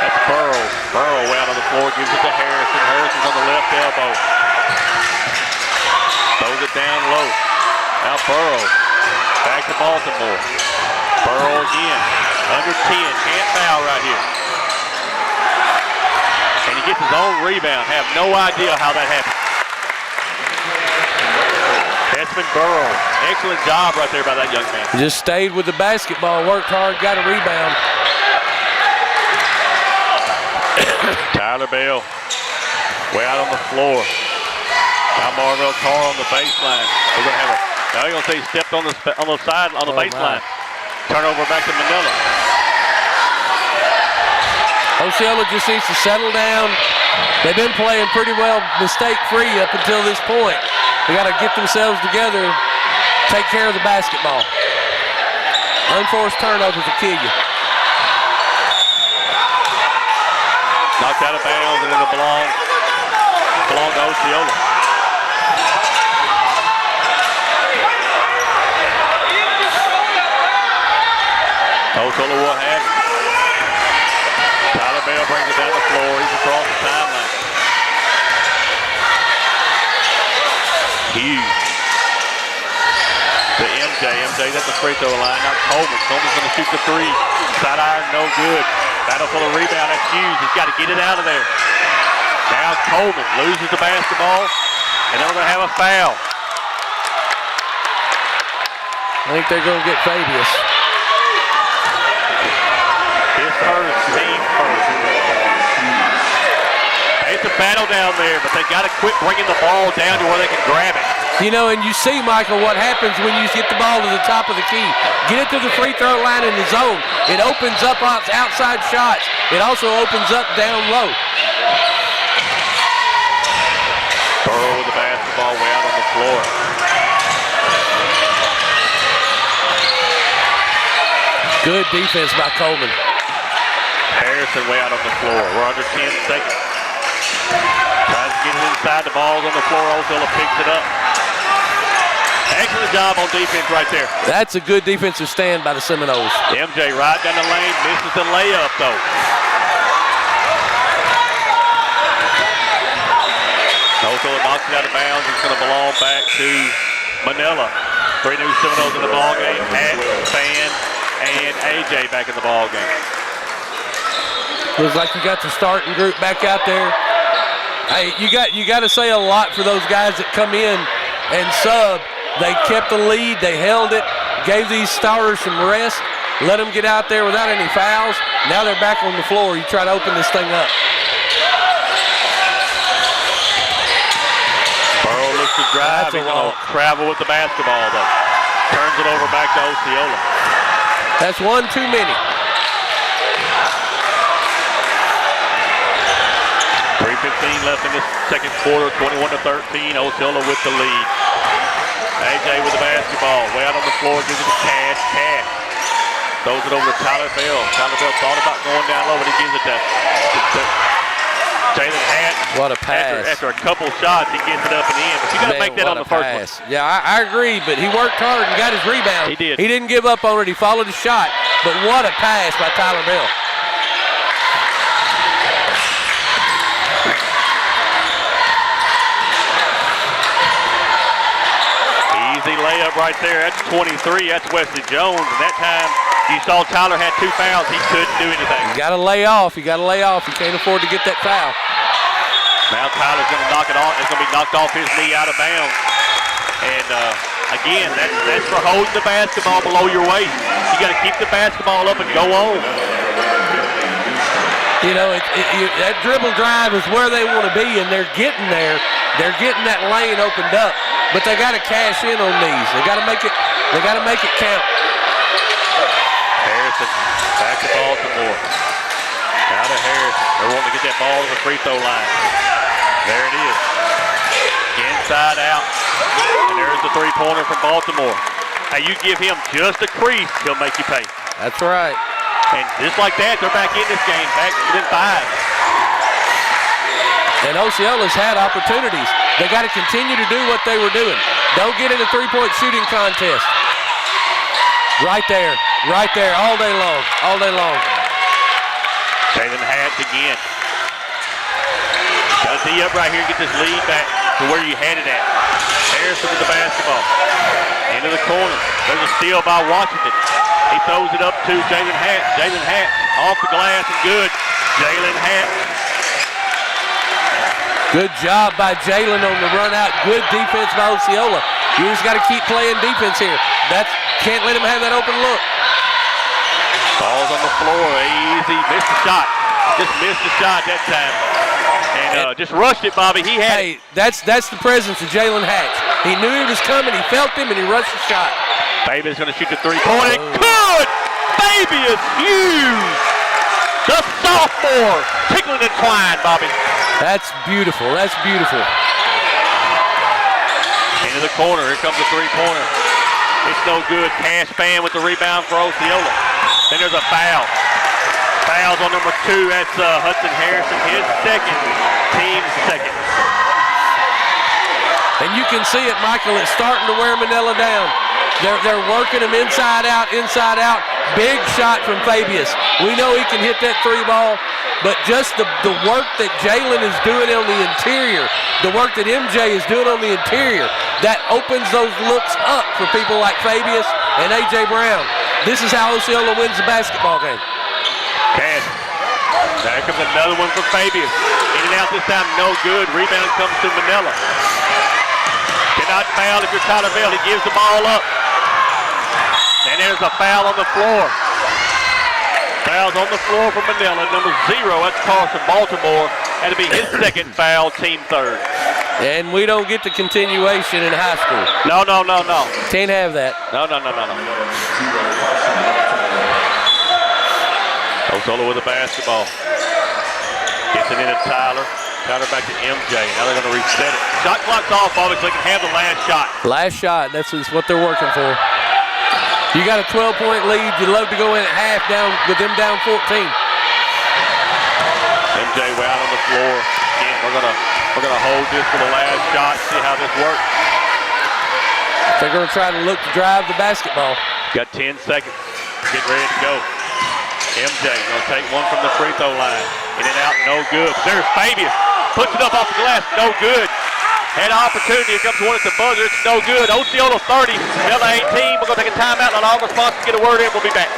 That's Burrow. Burrow out on the floor, gives it to Harrison. Harrison's on the left elbow. Throws it down low. Now Burrow. Back to Baltimore. Burrow again. Under 10. Can't foul right here. And he gets his own rebound. Have no idea how that happened. Desmond Burrow. Excellent job right there by that young man. Just stayed with the basketball, worked hard, got a rebound. Tyler Bell way out on the floor. Now Marvell Carr on the baseline. They're going to have a, now they're going to say he stepped on the side on the baseline. Turnover back to Manila. Osceola just needs to settle down. They've been playing pretty well mistake-free up until this point. They got to get themselves together, take care of the basketball. Unforced turnovers will kill you. Knocked out of bounds and it'll belong to Osceola. Osceola will have it. Tyler Bell brings it down the floor. He's across the timeline. Hughes to MJ. MJ's at the free throw line. Now Coleman. Coleman's going to shoot the 3. Side iron, no good. Battle for the rebound. That's Hughes. He's got to get it out of there. Now Coleman loses the basketball, and then we're going to have a foul. I think they're going to get Fabius. His first, team first. It's a battle down there, but they got to quit bringing the ball down to where they can grab it. You know, and you see, Michael, what happens when you get the ball to the top of the key. Get it to the free throw line in the zone. It opens up outside shots. It also opens up down low. Burrow with the basketball way out on the floor. Good defense by Coleman. Harrison way out on the floor. We're under 10 seconds. Tries to get it inside. The ball's on the floor. Osceola picks it up. Excellent job on defense right there. That's a good defensive stand by the Seminoles. MJ right down the lane. Misses the layup, though. Osceola knocks it out of bounds. It's going to belong back to Manila. 3 new Seminoles in the ball game. Hat, Fan, and AJ back in the ball game. Looks like you got the starting group back out there. Hey, you got to say a lot for those guys that come in and sub. They kept the lead. They held it. Gave these starters some rest. Let them get out there without any fouls. Now they're back on the floor. You try to open this thing up. Burrow looks to drive. He's going to travel with the basketball, though. Turns it over back to Osceola. That's one too many. 3:15 left in this second quarter, 21-13. Osceola with the lead. AJ with the basketball, way out on the floor, gives it to Cash. Cash throws it over to Tyler Bell. Tyler Bell thought about going down low, but he gives it to Jalen Hatt. What a pass. After a couple shots, he gets it up and in. But you got to make that on the first one. Yeah, I agree, but he worked hard and got his rebound. He did. He didn't give up on it. He followed the shot, but what a pass by Tyler Bell. Easy layup right there. That's 23. That's Wesley Jones. And that time you saw Tyler had 2 fouls. He couldn't do anything. You got to lay off. You got to lay off. You can't afford to get that foul. Now Tyler's going to knock it off. It's going to be knocked off his knee out of bounds. And again, that's for holding the basketball below your waist. You got to keep the basketball up and go on. You know, that dribble drive is where they want to be, and they're getting there. They're getting that lane opened up, but they got to cash in on these. They got to make it. They got to make it count. Harrison back to Baltimore. Now to Harrison. They're wanting to get that ball to the free throw line. There it is. Inside out, and there's the three-pointer from Baltimore. Hey, you give him just a crease, he'll make you pay. That's right. And just like that, they're back in this game, back within 5. And Osceola's had opportunities. They got to continue to do what they were doing. Don't get in a three-point shooting contest. Right there, all day long, all day long. Jalen Hatt again. Got to tee up right here, get this lead back to where you had it at. Harrison with the basketball. Into the corner. There's a steal by Washington. He throws it up to Jalen Hatt. Jalen Hatt off the glass and good. Jalen Hatt. Good job by Jalen on the run out. Good defense by Osceola. You just got to keep playing defense here. Can't let him have that open look. Ball's on the floor. Easy. Missed the shot. Just missed the shot that time. And just rushed it, Bobby. Hey, that's the presence of Jalen Hatch. He knew he was coming. He felt him, and he rushed the shot. Baby is going to shoot the three-point. Good! Baby is huge! The sophomore tickling and twine, Bobby. That's beautiful. That's beautiful. Into the corner. Here comes the three-pointer. It's no good. Cash Fan with the rebound for Osceola. Then there's a foul. Fouls on number 2. That's Hudson Harrison. His second. Team's second. And you can see it, Michael. It's starting to wear Manila down. They're working him inside out. Big shot from Fabius. We know he can hit that 3-ball, but just the work that Jalen is doing on the interior, the work that MJ is doing on the interior, that opens those looks up for people like Fabius and A.J. Brown. This is how Osceola wins the basketball game. Cash. There comes another one for Fabius. In and out this time, no good. Rebound comes to Manila. Cannot foul if you're Tyler Bell. He gives the ball up. And there's a foul on the floor. Fouls on the floor for Manila. Number 0, that's Carson Baltimore. That'll be his second foul, team third. And we don't get the continuation in high school. No. Can't have that. No. Osceola with the basketball. Gets it in to Tyler. Tyler back to MJ. Now they're going to reset it. Shot clock's off, obviously. Can have the last shot. Last shot, that's what they're working for. You got a 12-point lead. You'd love to go in at half down with them down 14. MJ way out on the floor. Again, we're gonna hold this for the last shot. See how this works. They're going to try to look to drive the basketball. Got 10 seconds. Get ready to go. MJ gonna take one from the free throw line. In and out, no good. There's Fabius. Puts it up off the glass, no good. Had an opportunity. Here comes one at the buzzer. It's no good. Osceola 30, Manila 18. We're going to take a timeout. Let all the sponsors get a word in. We'll be back.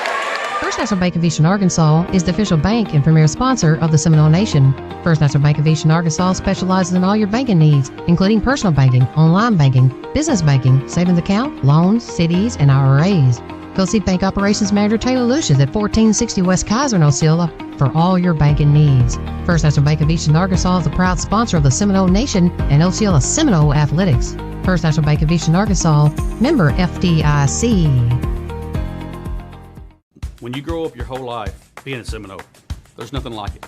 First National Bank of Eastern Arkansas is the official bank and premier sponsor of the Seminole Nation. First National Bank of Eastern Arkansas specializes in all your banking needs, including personal banking, online banking, business banking, savings account, loans, CDs, and IRAs. Go see Bank Operations Manager Taylor Lucius at 1460 West Kaiser in Osceola for all your banking needs. First National Bank of Eastern Arkansas is the proud sponsor of the Seminole Nation and Osceola Seminole Athletics. First National Bank of Eastern Arkansas, member FDIC. When you grow up your whole life being a Seminole, there's nothing like it.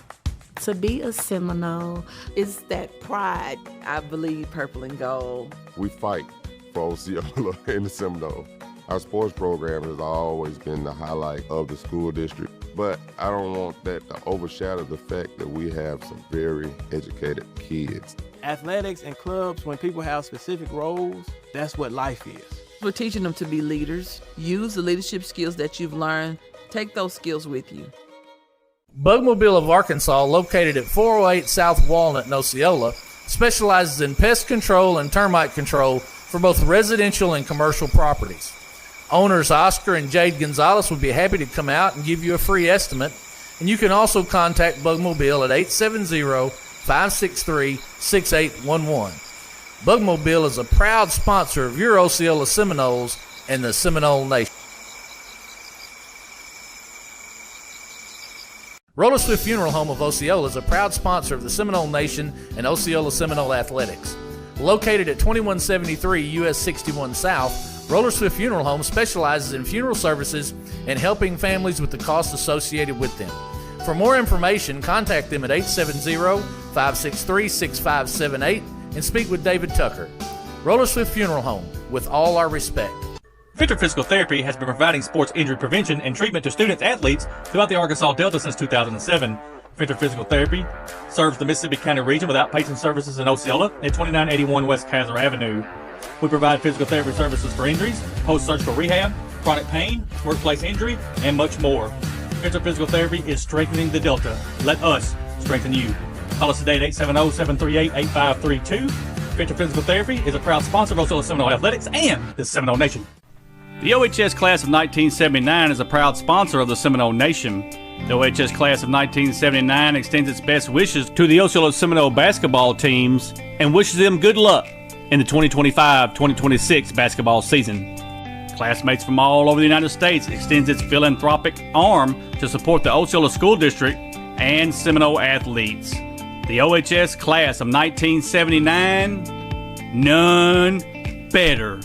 To be a Seminole is that pride. I believe purple and gold. We fight for Osceola and the Seminoles. Our sports program has always been the highlight of the school district, but I don't want that to overshadow the fact that we have some very educated kids. Athletics and clubs, when people have specific roles, that's what life is. We're teaching them to be leaders. Use the leadership skills that you've learned. Take those skills with you. Bugmobile of Arkansas, located at 408 South Walnut in Osceola, specializes in pest control and termite control for both residential and commercial properties. Owners Oscar and Jade Gonzalez would be happy to come out and give you a free estimate, and you can also contact Bugmobile at 870-563-6811. Bugmobile is a proud sponsor of your Osceola Seminoles and the Seminole Nation. Roller Swift Funeral Home of Osceola is a proud sponsor of the Seminole Nation and Osceola Seminole Athletics. Located at 2173 US 61 South, Roller Swift Funeral Home specializes in funeral services and helping families with the costs associated with them. For more information, contact them at 870-563-6578 and speak with David Tucker. Roller Swift Funeral Home, with all our respect. Finter Physical Therapy has been providing sports injury prevention and treatment to students athletes throughout the Arkansas Delta since 2007. Finter Physical Therapy serves the Mississippi County region with outpatient services in Osceola at 2981 West Kaiser Avenue. We provide physical therapy services for injuries, post-surgical rehab, chronic pain, workplace injury, and much more. Finter Physical Therapy is strengthening the Delta. Let us strengthen you. Call us today at 870-738-8532. Finter Physical Therapy is a proud sponsor of Osceola Seminole Athletics and the Seminole Nation. The OHS Class of 1979 is a proud sponsor of the Seminole Nation. The OHS Class of 1979 extends its best wishes to the Osceola Seminole basketball teams and wishes them good luck in the 2025-2026 basketball season. Classmates from all over the United States extends its philanthropic arm to support the Osceola School District and Seminole athletes. The OHS Class of 1979, none better.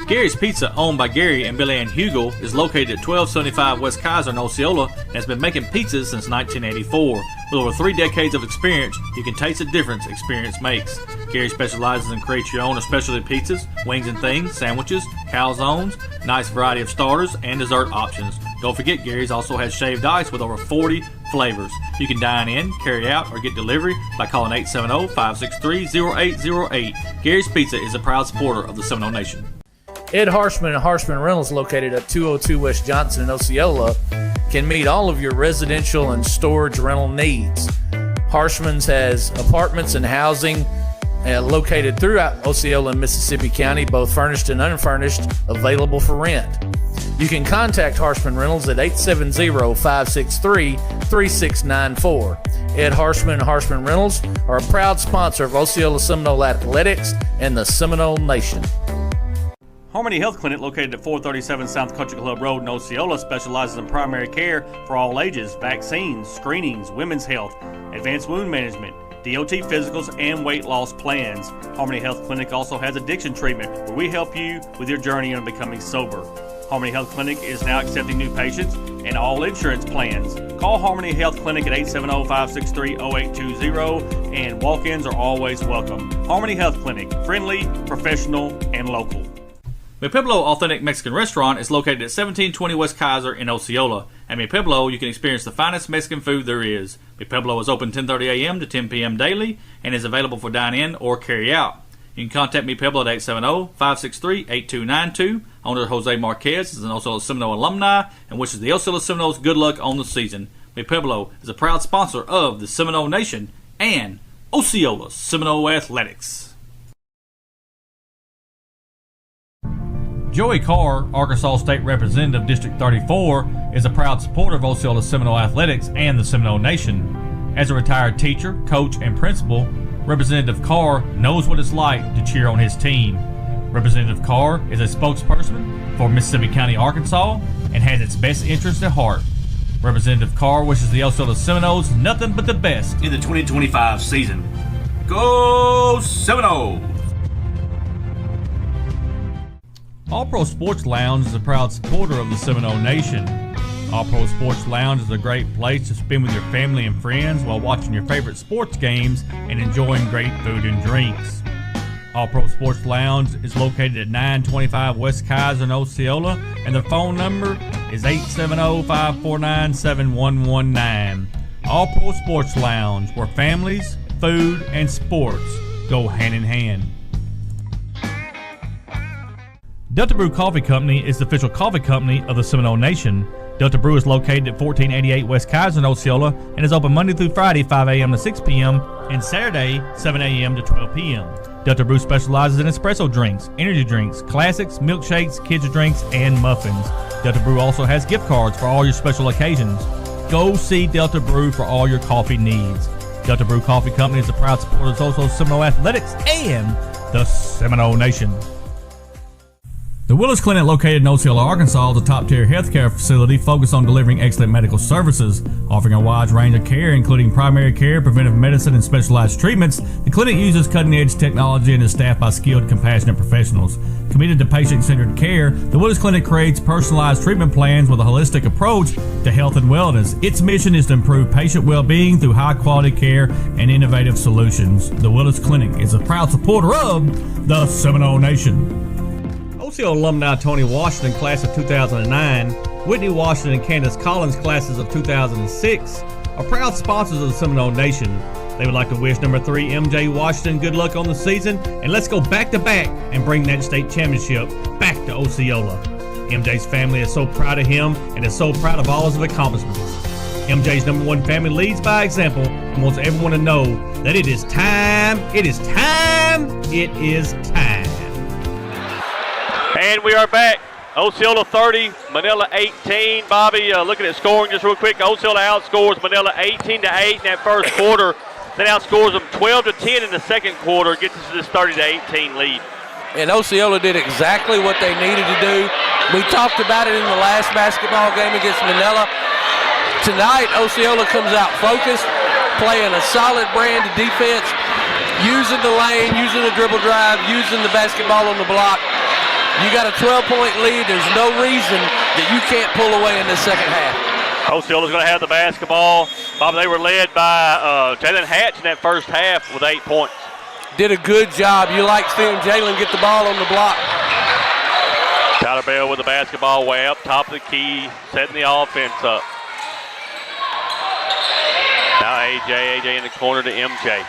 Gary's Pizza, owned by Gary and Billy Ann Hugel, is located at 1275 West Kaiser in Osceola and has been making pizzas since 1984. With over 3 decades of experience, you can taste the difference experience makes. Gary specializes in create your own specialty pizzas, wings and things, sandwiches, calzones, nice variety of starters, and dessert options. Don't forget, Gary's also has shaved ice with over 40 flavors. You can dine in, carry out, or get delivery by calling 870-563-0808. Gary's Pizza is a proud supporter of the Seminole Nation. Ed Harshman and Harshman Rentals, located at 202 West Johnson in Osceola, can meet all of your residential and storage rental needs. Harshman's has apartments and housing located throughout Osceola and Mississippi County, both furnished and unfurnished, available for rent. You can contact Harshman Rentals at 870-563-3694. Ed Harshman and Harshman Rentals are a proud sponsor of Osceola Seminole Athletics and the Seminole Nation. Harmony Health Clinic, located at 437 South Country Club Road in Osceola, specializes in primary care for all ages, vaccines, screenings, women's health, advanced wound management, DOT physicals, and weight loss plans. Harmony Health Clinic also has addiction treatment, where we help you with your journey on becoming sober. Harmony Health Clinic is now accepting new patients and all insurance plans. Call Harmony Health Clinic at 870-563-0820, and walk-ins are always welcome. Harmony Health Clinic, friendly, professional, and local. Mi Pueblo Authentic Mexican Restaurant is located at 1720 West Kaiser in Osceola. At Mi Pueblo, you can experience the finest Mexican food there is. Mi Pueblo is open 10:30 a.m. to 10 p.m. daily and is available for dine-in or carry-out. You can contact Mi Pueblo at 870-563-8292. Owner Jose Marquez is an Osceola Seminole alumni and wishes the Osceola Seminoles good luck on the season. Mi Pueblo is a proud sponsor of the Seminole Nation and Osceola Seminole Athletics. Joey Carr, Arkansas State Representative District 34, is a proud supporter of Osceola Seminole Athletics and the Seminole Nation. As a retired teacher, coach, and principal, Representative Carr knows what it's like to cheer on his team. Representative Carr is a spokesperson for Mississippi County, Arkansas, and has its best interests at heart. Representative Carr wishes the Osceola Seminoles nothing but the best in the 2025 season. Go Seminoles! All Pro Sports Lounge is a proud supporter of the Seminole Nation. All Pro Sports Lounge is a great place to spend with your family and friends while watching your favorite sports games and enjoying great food and drinks. All Pro Sports Lounge is located at 925 West Kaiser in Osceola, and their phone number is 870-549-7119. All Pro Sports Lounge, where families, food, and sports go hand in hand. Delta Brew Coffee Company is the official coffee company of the Seminole Nation. Delta Brew is located at 1488 West Kaiser in Osceola and is open Monday through Friday 5 a.m. to 6 p.m. and Saturday 7 a.m. to 12 p.m. Delta Brew specializes in espresso drinks, energy drinks, classics, milkshakes, kids drinks, and muffins. Delta Brew also has gift cards for all your special occasions. Go see Delta Brew for all your coffee needs. Delta Brew Coffee Company is a proud supporter of Osceola Seminole Athletics and the Seminole Nation. The Willis Clinic, located in Osceola, Arkansas, is a top-tier healthcare facility focused on delivering excellent medical services. Offering a wide range of care, including primary care, preventive medicine, and specialized treatments, the clinic uses cutting-edge technology and is staffed by skilled, compassionate professionals. Committed to patient-centered care, the Willis Clinic creates personalized treatment plans with a holistic approach to health and wellness. Its mission is to improve patient well-being through high-quality care and innovative solutions. The Willis Clinic is a proud supporter of the Seminole Nation. Osceola alumni Tony Washington, class of 2009, Whitney Washington and Candace Collins, classes of 2006, are proud sponsors of the Seminole Nation. They would like to wish number 3 MJ Washington good luck on the season, and let's go back-to-back and bring that state championship back to Osceola. MJ's family is so proud of him and is so proud of all his accomplishments. MJ's number 1 family leads by example and wants everyone to know that it is time, it is time, it is time. And we are back. Osceola 30, Manila 18. Bobby, looking at scoring just real quick. Osceola outscores Manila 18-8 in that first quarter. Then outscores them 12-10 in the second quarter. Gets us to this 30-18 lead. And Osceola did exactly what they needed to do. We talked about it in the last basketball game against Manila. Tonight, Osceola comes out focused, playing a solid brand of defense, using the lane, using the dribble drive, using the basketball on the block. You got a 12-point lead. There's no reason that you can't pull away in the second half. Osceola's going to have the basketball. Bob, they were led by Jalen Hatch in that first half with 8 points. Did a good job. You like seeing Jalen get the ball on the block. Tyler Bell with the basketball way up top of the key, setting the offense up. Now AJ in the corner to MJ.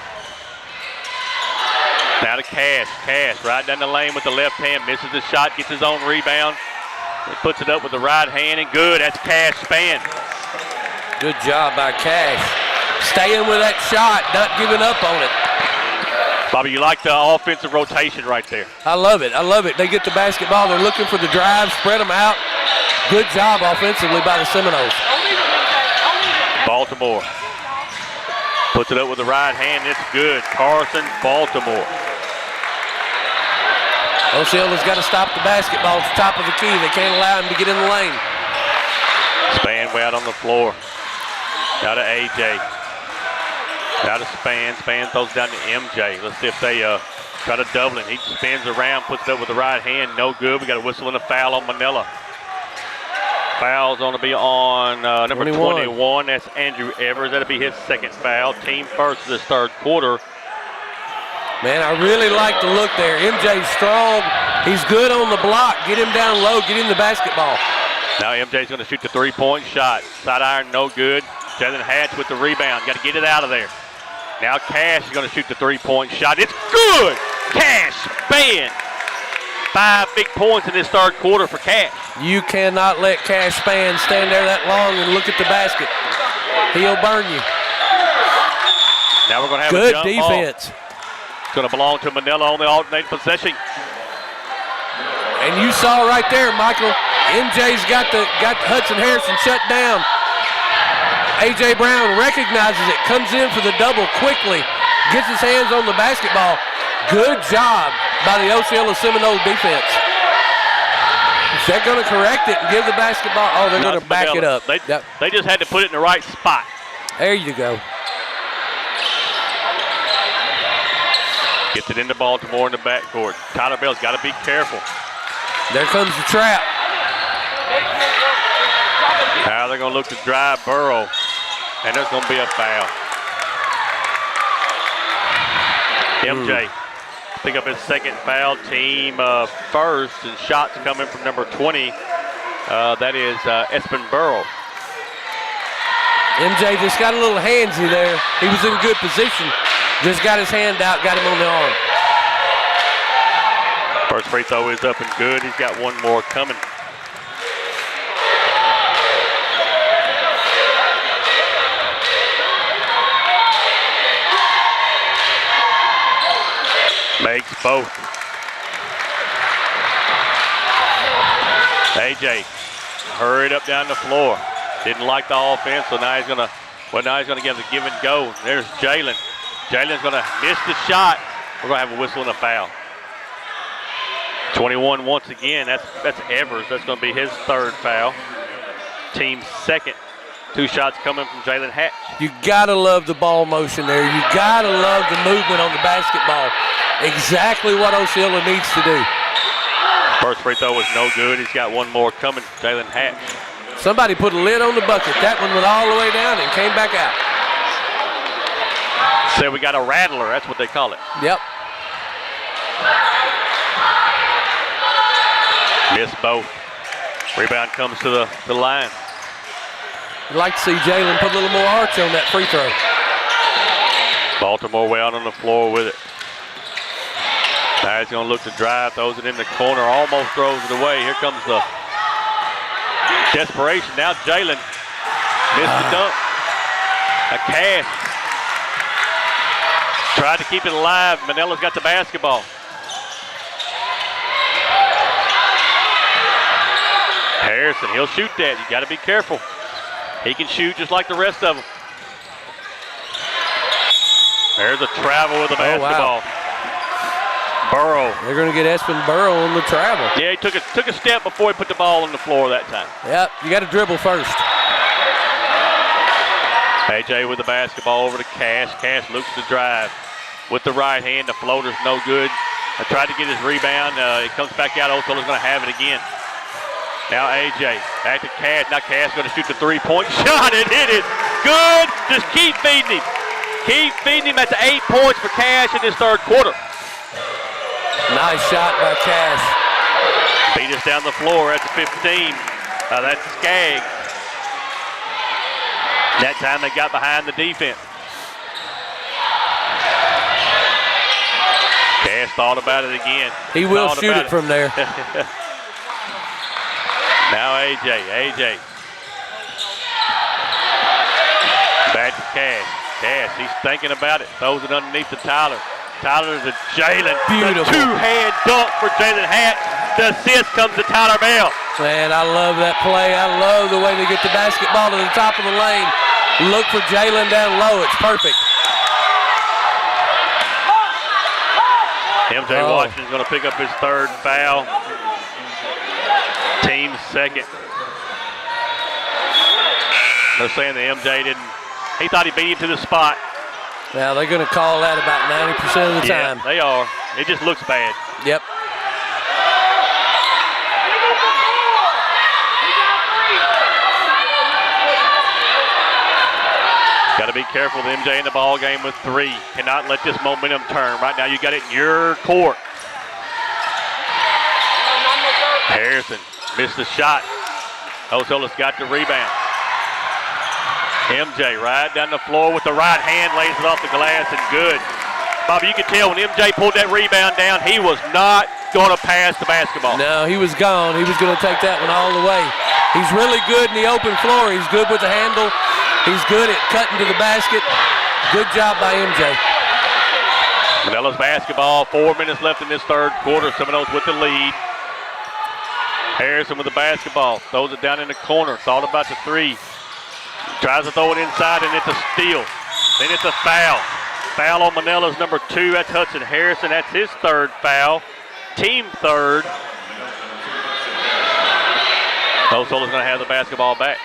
Now to Cash. Cash right down the lane with the left hand. Misses the shot, gets his own rebound. He puts it up with the right hand, and good. That's Cash Span. Good job by Cash. Staying with that shot, not giving up on it. Bobby, you like the offensive rotation right there. I love it. I love it. They get the basketball. They're looking for the drive, spread them out. Good job offensively by the Seminoles. Baltimore puts it up with the right hand. It's good. Carson, Baltimore. Osceola's got to stop the basketball at the top of the key. They can't allow him to get in the lane. Span way out on the floor. Now to AJ. Now to Span. Span throws down to MJ. Let's see if they try to double him. He spins around, puts it up with the right hand. No good. We got a whistle and a foul on Manila. Foul's going to be on number 21. That's Andrew Evers. That'll be his second foul. Team first of this third quarter. Man, I really like the look there. MJ's strong. He's good on the block. Get him down low. Get him the basketball. Now MJ's going to shoot the three-point shot. Side iron, no good. Jalen Hatch with the rebound. Got to get it out of there. Now Cash is going to shoot the three-point shot. It's good! Cash, Spann. 5 big points in this third quarter for Cash. You cannot let Cash Spann stand there that long and look at the basket. He'll burn you. Now we're going to have good a jump defense. Ball. It's going to belong to Manila on the alternating possession. And you saw right there, Michael, MJ's got Hudson Harrison shut down. A.J. Brown recognizes it, comes in for the double quickly, gets his hands on the basketball. Good job by the Osceola Seminoles defense. Is that going to correct it and give the basketball? Oh, they're going to back it up. They just had to put it in the right spot. There you go. Gets it into Baltimore in the backcourt. Tyler Bell's got to be careful. There comes the trap. Now they're going to look to drive Burrow, and there's going to be a foul. MJ pick up his second foul, team first, and shots coming from number 20. That is Espen Burrow. MJ just got a little handsy there. He was in good position. Just got his hand out, got him on the arm. First free throw is up and good. He's got one more coming. Makes both. AJ hurried up down the floor. Didn't like the offense, so now he's gonna give it a give and go. There's Jalen. Jalen's gonna miss the shot. We're gonna have a whistle and a foul. 21 once again. That's Evers. That's gonna be his third foul. Team's second. 2 shots coming from Jalen Hatch. You gotta love the ball motion there. You gotta love the movement on the basketball. Exactly what Osceola needs to do. First free throw was no good. He's got one more coming. Jalen Hatch. Somebody put a lid on the bucket. That one went all the way down and came back out. Say we got a rattler. That's what they call it. Yep. Missed both. Rebound comes to the line. I'd like to see Jalen put a little more arch on that free throw. Baltimore way out on the floor with it. Now he's going to look to drive, throws it in the corner, almost throws it away. Here comes the desperation. Now Jalen missed the dunk. A Cash. Tried to keep it alive. Manila's got the basketball. Harrison, he'll shoot that. You got to be careful. He can shoot just like the rest of them. There's a travel with the basketball. Wow. Burrow. They're going to get Espen Burrow on the travel. Yeah, he took a step before he put the ball on the floor that time. Yep, you got to dribble first. AJ with the basketball over to Cash. Cash looks to drive with the right hand. The floater's no good. I tried to get his rebound. It comes back out. Osceola's going to have it again. Now AJ back to Cash. Now Cash going to shoot the three-point shot, and it is good. Just keep feeding him. Keep feeding him. That's 8 points for Cash in this third quarter. Nice shot by Cash. Beat us down the floor at the 15. That's Skaggs. That time they got behind the defense. Cash thought about it again. He will shoot it from there. Now AJ. Back to Cash. Cash, he's thinking about it. Throws it underneath to Tyler. Tyler to Jalen. Beautiful. The two-hand dunk for Jalen Hatch. The assist comes to Tyler Bell. Man, I love that play. I love the way they get the basketball to the top of the lane. Look for Jalen down low. It's perfect. MJ Washington's going to pick up his third foul. Team's second. They're saying that MJ didn't. He thought he beat him to the spot. Now they're going to call that about 90% of the time. Yeah, they are. It just looks bad. Yep. to be careful with MJ in the ball game with 3. Cannot let this momentum turn. Right now you got it in your court. Harrison missed the shot. Osceola's got the rebound. MJ right down the floor with the right hand, lays it off the glass and good. Bobby, you could tell when MJ pulled that rebound down, he was not going to pass the basketball. No, he was gone. He was going to take that one all the way. He's really good in the open floor. He's good with the handle. He's good at cutting to the basket. Good job by MJ. Manila's basketball, 4 minutes left in this third quarter. Seminoles with the lead. Harrison with the basketball, throws it down in the corner. Thought about the 3. Tries to throw it inside, and it's a steal. Then it's a foul. Foul on Manila's number 2. That's Hudson Harrison. That's his 3rd foul. Team 3rd. Osceola's going to have the basketball back.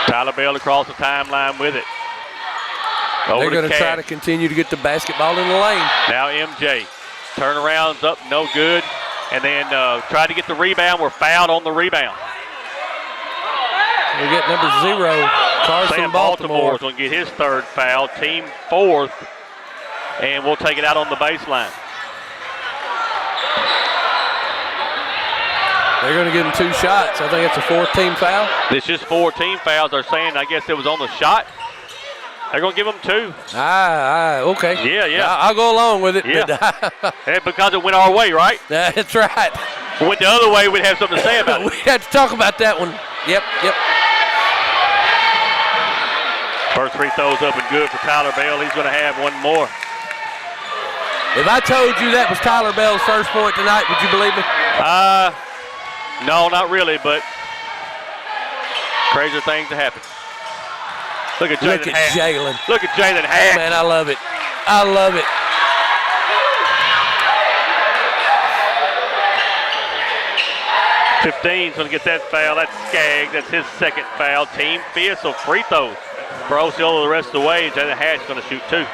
Tyler Bell across the timeline with it. They're going to try to continue to get the basketball in the lane. Now MJ. Turnaround's up, no good. And then tried to get the rebound. We're fouled on the rebound. We get number 0, Carson Sam Baltimore's going to get his 3rd foul, team 4th. And we'll take it out on the baseline. They're going to give him 2 shots. I think it's a 4th team foul. It's just 4 team fouls. They're saying, I guess it was on the shot. They're going to give them 2. Okay. Yeah. I'll go along with it. Yeah. And because it went our way, right? That's right. If it went the other way, we'd have something to say about it. We had to talk about that one. Yep. First free throw's up and good for Tyler Bell. He's going to have one more. If I told you that was Tyler Bell's first point tonight, would you believe me? No, not really, but crazier things to happen. Look at Jalen. Look at Jalen Hack. Man, I love it. 15's going to get that foul. That's Skaggs. That's his 2nd foul. Team 5th, so free throws for Osceola the rest of the way. Jalen Hack's going to shoot 2.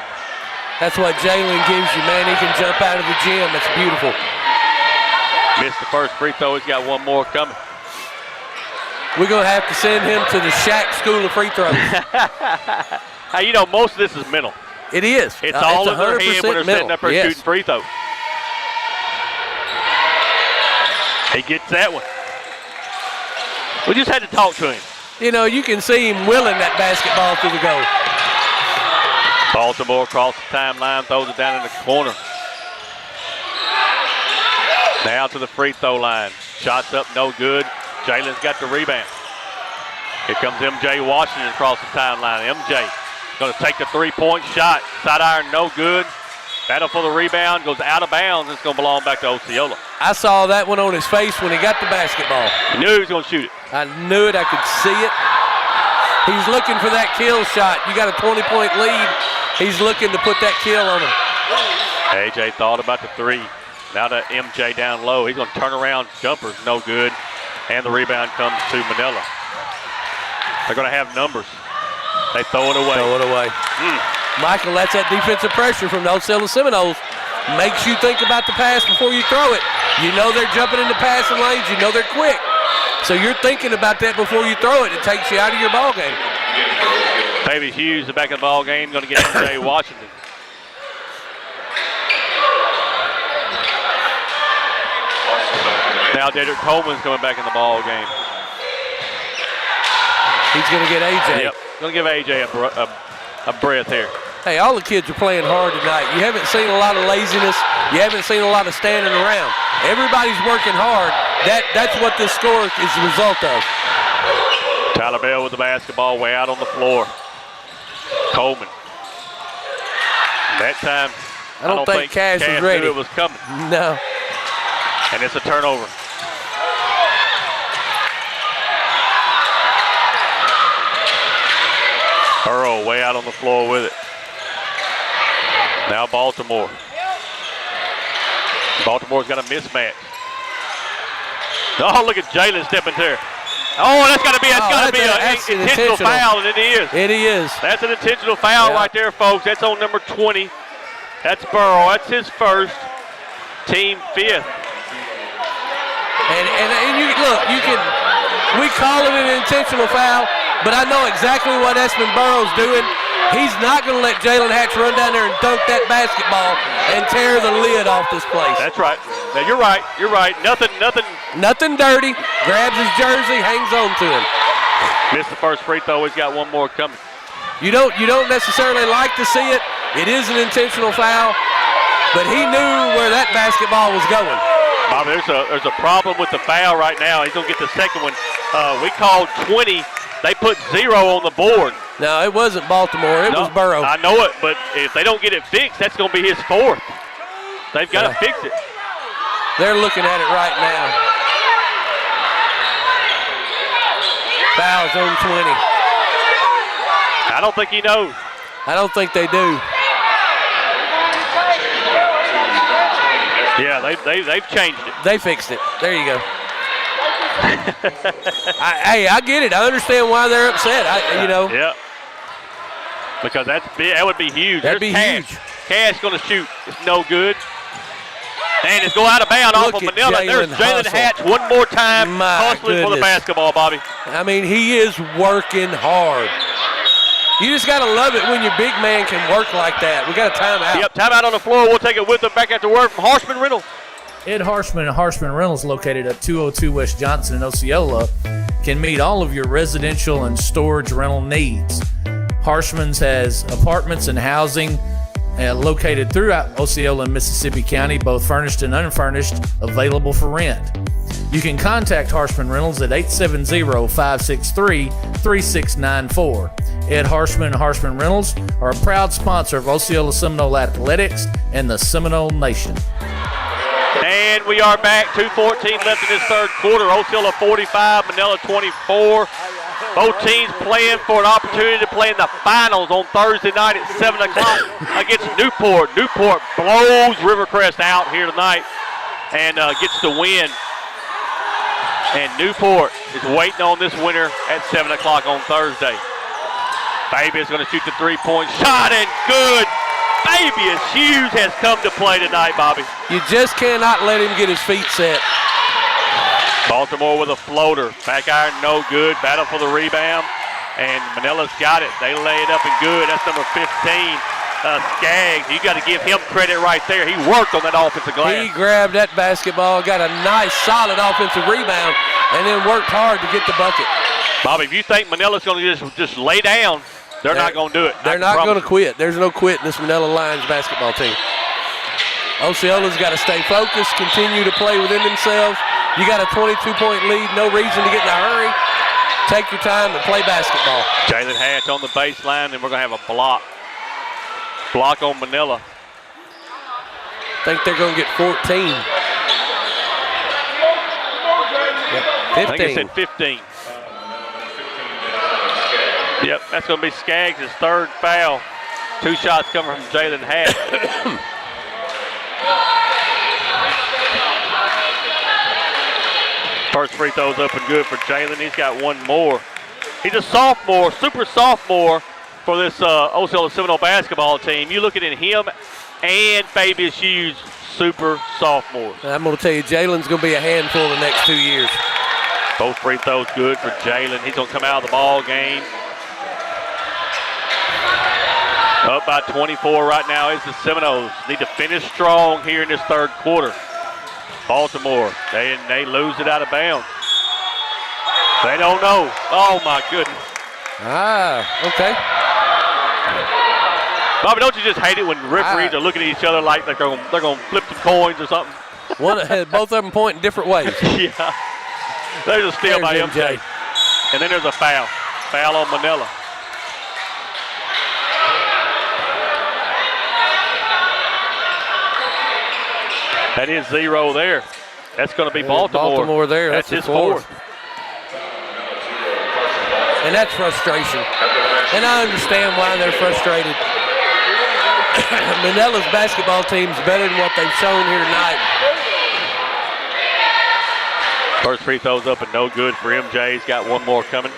That's what Jalen gives you, man. He can jump out of the gym. That's beautiful. Missed the first free throw. He's got one more coming. We're going to have to send him to the Shaq School of Free Throws. Hey, you know, most of this is mental. It is. It's all in their head when they're sitting up there shooting free throws. He gets that one. We just had to talk to him. You know, you can see him willing that basketball to the goal. Baltimore across the timeline, throws it down in the corner. Now to the free throw line. Shots up, no good. Jalen's got the rebound. Here comes MJ Washington across the timeline. MJ going to take the 3-point shot. Side iron, no good. Battle for the rebound, goes out of bounds. It's going to belong back to Osceola. I saw that one on his face when he got the basketball. He knew he was going to shoot it. I knew it. I could see it. He's looking for that kill shot. You got a 20-point lead. He's looking to put that kill on him. AJ thought about the 3. Now to MJ down low. He's going to turn around. Jumper's no good. And the rebound comes to Manila. They're going to have numbers. They throw it away. Michael, that's that defensive pressure from the Osceola Seminoles. Makes you think about the pass before you throw it. You know they're jumping into passing lanes. You know they're quick. So you're thinking about that before you throw it. It takes you out of your ball game. David Hughes, the back of the ball game, going to get MJ Washington. Now Dedrick Coleman's coming back in the ball game. He's going to get AJ. Yep, going to give AJ a breath here. Hey, all the kids are playing hard tonight. You haven't seen a lot of laziness. You haven't seen a lot of standing around. Everybody's working hard. That's what this score is the result of. Tyler Bell with the basketball way out on the floor. Coleman. That time, I don't think Cass was ready. Knew it was coming. No. And it's a turnover. Earl way out on the floor with it. Now Baltimore. Baltimore's got a mismatch. Oh, look at Jalen stepping there. Oh, that's got to be an intentional foul, and it is. It is. That's an intentional foul right there, folks. That's on number 20. That's Burrow. That's his first. Team 5th. And you look, we call it an intentional foul, but I know exactly what Esmond Burrow's doing. He's not going to let Jalen Hatch run down there and dunk that basketball and tear the lid off this place. That's right. Now, you're right. Nothing dirty. Grabs his jersey, hangs on to him. Missed the first free throw. He's got one more coming. You don't necessarily like to see it. It is an intentional foul, but he knew where that basketball was going. Bobby, there's a problem with the foul right now. He's going to get the second one. We called 20. They put 0 on the board. No, it wasn't Baltimore. It was Burrow. I know it, but if they don't get it fixed, that's going to be his 4th. They've got to fix it. They're looking at it right now. Foul zone 20. I don't think he knows. I don't think they do. Yeah, they've changed it. They fixed it. There you go. I get it. I understand why they're upset. Yeah. Because that would be huge. That'd be huge. Cash going to shoot. It's no good. And it's go out of bounds off of Manila. There's Jalen Hatch one more time hustling for the basketball, Bobby. I mean, he is working hard. You just got to love it when your big man can work like that. We got a timeout. Yep, timeout on the floor. We'll take it with them back after word from Harshman Reynolds. Ed Harshman and Harshman Reynolds, located at 202 West Johnson in Osceola, can meet all of your residential and storage rental needs. Harshman's has apartments and housing located throughout Osceola and Mississippi County, both furnished and unfurnished, available for rent. You can contact Harshman Reynolds at 870-563-3694. Ed Harshman and Harshman Reynolds are a proud sponsor of Osceola Seminole Athletics and the Seminole Nation. And we are back. 2:14 left in this third quarter. Osceola 45, Manila 24. Both teams playing for an opportunity to play in the finals on Thursday night at 7 o'clock against Newport. Newport blows Rivercrest out here tonight and gets the win. And Newport is waiting on this winner at 7 o'clock on Thursday. Fabius going to shoot the three-point shot, and good. Fabius Hughes has come to play tonight, Bobby. You just cannot let him get his feet set. Baltimore with a floater. Back iron, no good. Battle for the rebound. And Manila's got it. They lay it up and good. That's number 15, Skaggs. You got to give him credit right there. He worked on that offensive glass. He grabbed that basketball, got a nice, solid offensive rebound, and then worked hard to get the bucket. Bobby, if you think Manila's going to just lay down, they're not going to do it. They're not going to quit. There's no quit in this Manila Lions basketball team. Osceola's got to stay focused, continue to play within themselves. You got a 22-point lead, no reason to get in a hurry. Take your time and play basketball. Jalen Hatch on the baseline, and we're going to have a block. Block on Manila. I think they're going to get 14. Yep, 15. I think it said 15. Yep, that's going to be Skaggs' third foul. 2 shots coming from Jalen Hatch. First free throw's up and good for Jalen. He's got one more. He's a sophomore, super sophomore for this Osceola Seminole basketball team. You looking at him and Fabius Hughes, super sophomores. I'm going to tell you, Jalen's going to be a handful the next 2 years. Both free throws good for Jalen. He's going to come out of the ball game. Up by 24 right now is the Seminoles. Need to finish strong here in this third quarter. Baltimore, they lose it out of bounds. They don't know. Oh, my goodness. Okay. Bobby, don't you just hate it when referees are looking at each other like they're going to flip some coins or something? Both of them point in different ways. Yeah. There's a steal by MJ. And then there's a foul. Foul on Manila. That is 0 there. That's going to be Baltimore. Baltimore there. That's his 4th. And that's frustration. And I understand why they're frustrated. Manila's basketball team's better than what they've shown here tonight. First free throw's up and no good for MJ. He's got one more coming.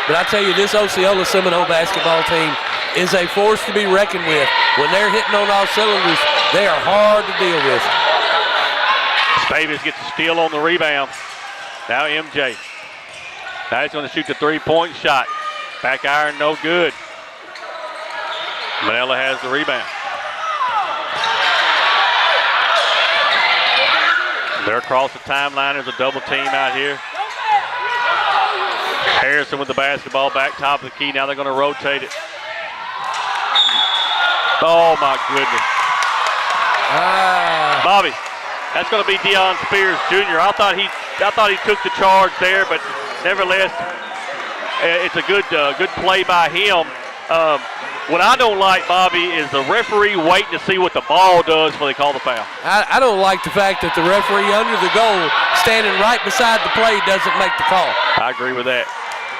But I tell you, this Osceola Seminole basketball team is a force to be reckoned with. When they're hitting on all cylinders, they are hard to deal with. Davis gets a steal on the rebound. Now MJ. Now he's going to shoot the three-point shot. Back iron, no good. Manila has the rebound. They're across the timeline. There's a double team out here. Harrison with the basketball back top of the key. Now they're going to rotate it. Oh, my goodness. Bobby, that's going to be Deion Spears Jr. I thought he took the charge there, but nevertheless, it's a good play by him. What I don't like, Bobby, is the referee waiting to see what the ball does before they call the foul. I don't like the fact that the referee under the goal, standing right beside the play, doesn't make the call. I agree with that.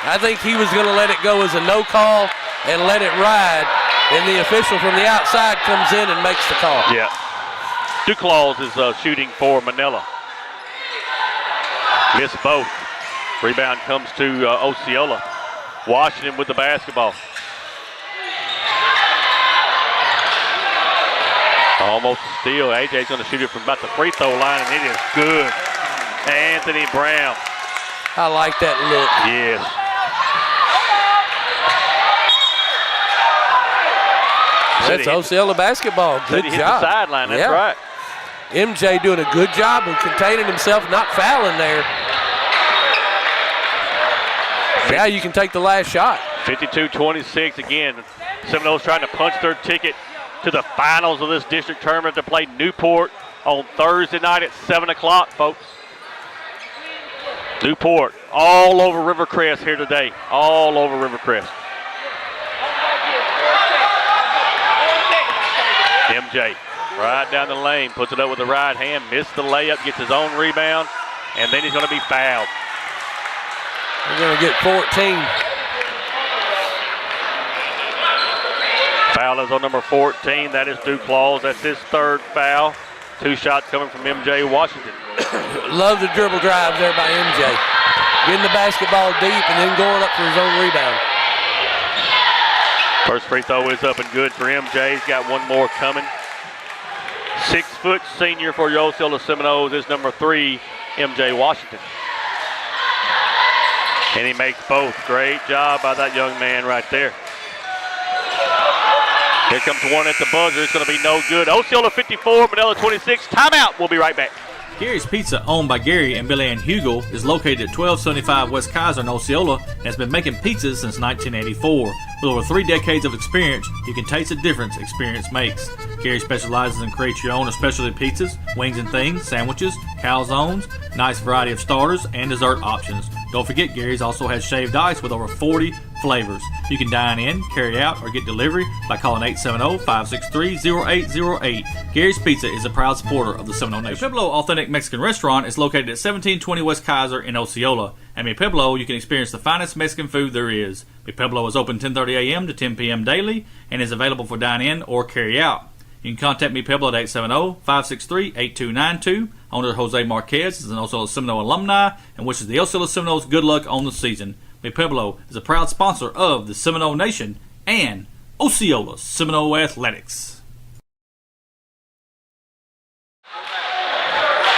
I think he was going to let it go as a no call and let it ride, and the official from the outside comes in and makes the call. Yeah. Duclaws is shooting for Manila. Missed both. Rebound comes to Osceola. Washington with the basketball. Almost a steal. AJ's going to shoot it from about the free throw line, and it is good. Anthony Brown. I like that look. Yes. That's Osceola basketball. Good job. Hit job. the sideline. That's right. MJ doing a good job of containing himself, not fouling there. Now you can take the last shot. 52-26 again. Seminoles trying to punch their ticket to the finals of this district tournament to play Newport on Thursday night at 7 o'clock, folks. Newport all over Rivercrest here today. All over Rivercrest. MJ right down the lane, puts it up with the right hand, missed the layup, gets his own rebound, and then he's going to be fouled. We're going to get 14. Foul is on number 14. That is Duclaws. That's his third foul. 2 shots coming from MJ Washington. Love the dribble drive there by MJ. Getting the basketball deep and then going up for his own rebound. First free throw is up and good for MJ. He's got one more coming. 6-foot senior for your Osceola Seminoles is number 3, MJ Washington. And he makes both. Great job by that young man right there. Here comes one at the buzzer. It's going to be no good. Osceola 54, Manila 26. Timeout. We'll be right back. Gary's Pizza, owned by Gary and Billy Ann Hugel, is located at 1275 West Kaiser in Osceola and has been making pizzas since 1984. With over 3 decades of experience, you can taste the difference experience makes. Gary specializes in create your own or specialty pizzas, wings and things, sandwiches, calzones, nice variety of starters, and dessert options. Don't forget, Gary's also has shaved ice with over 40 flavors. You can dine in, carry out, or get delivery by calling 870-563-0808. Gary's Pizza is a proud supporter of the Seminole Nation. Pueblo Authentic Mexican Restaurant is located at 1720 West Kaiser in Osceola. At Mi Pueblo, you can experience the finest Mexican food there is. Mi Pueblo is open 10:30 a.m. to 10 p.m. daily and is available for dine-in or carry-out. You can contact Mi Pueblo at 870-563-8292. Owner Jose Marquez is an Osceola Seminole alumni and wishes the Osceola Seminoles good luck on the season. Mi Pueblo is a proud sponsor of the Seminole Nation and Osceola Seminole Athletics.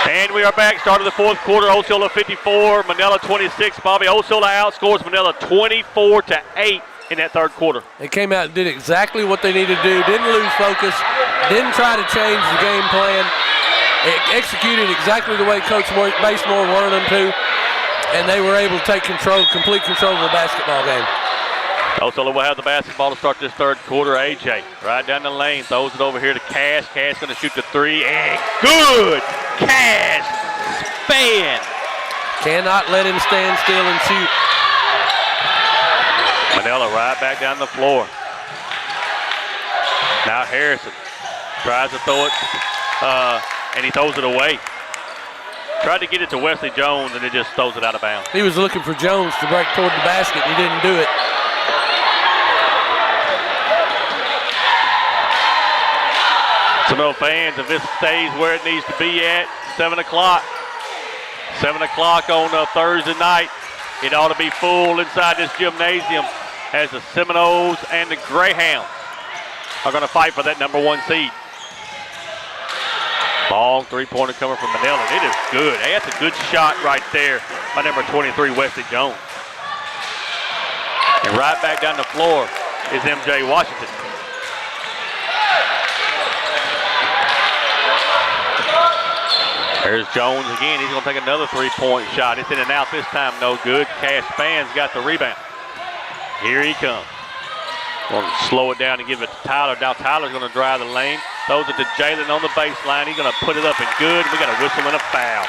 And we are back. Start of the fourth quarter. Osceola 54, Manila 26. Bobby, Osceola outscores Manila 24-8 in that third quarter. They came out and did exactly what they needed to do. Didn't lose focus. Didn't try to change the game plan. Executed exactly the way Coach Basemore wanted them to. And they were able to take complete control of the basketball game. Osceola will have the basketball to start this third quarter. AJ right down the lane, throws it over here to Cash. Cash going to shoot the three, and good! Cash span. Cannot let him stand still and shoot. Manila right back down the floor. Now Harrison tries to throw it, and he throws it away. Tried to get it to Wesley Jones, and it just throws it out of bounds. He was looking for Jones to break toward the basket, and he didn't do it. Seminole fans, if this stays where it needs to be at, 7 o'clock. 7 o'clock on Thursday night. It ought to be full inside this gymnasium as the Seminoles and the Greyhounds are going to fight for that number 1 seed. Long three-pointer coming from Manila. It is good. Hey, that's a good shot right there by number 23, Wesley Jones. And right back down the floor is MJ Washington. There's Jones again. He's going to take another three-point shot. It's in and out this time. No good. Cash Span's got the rebound. Here he comes. Going to slow it down and give it to Tyler. Now Tyler's going to drive the lane. Throws it to Jalen on the baseline. He's going to put it up and good. We got a whistle and a foul.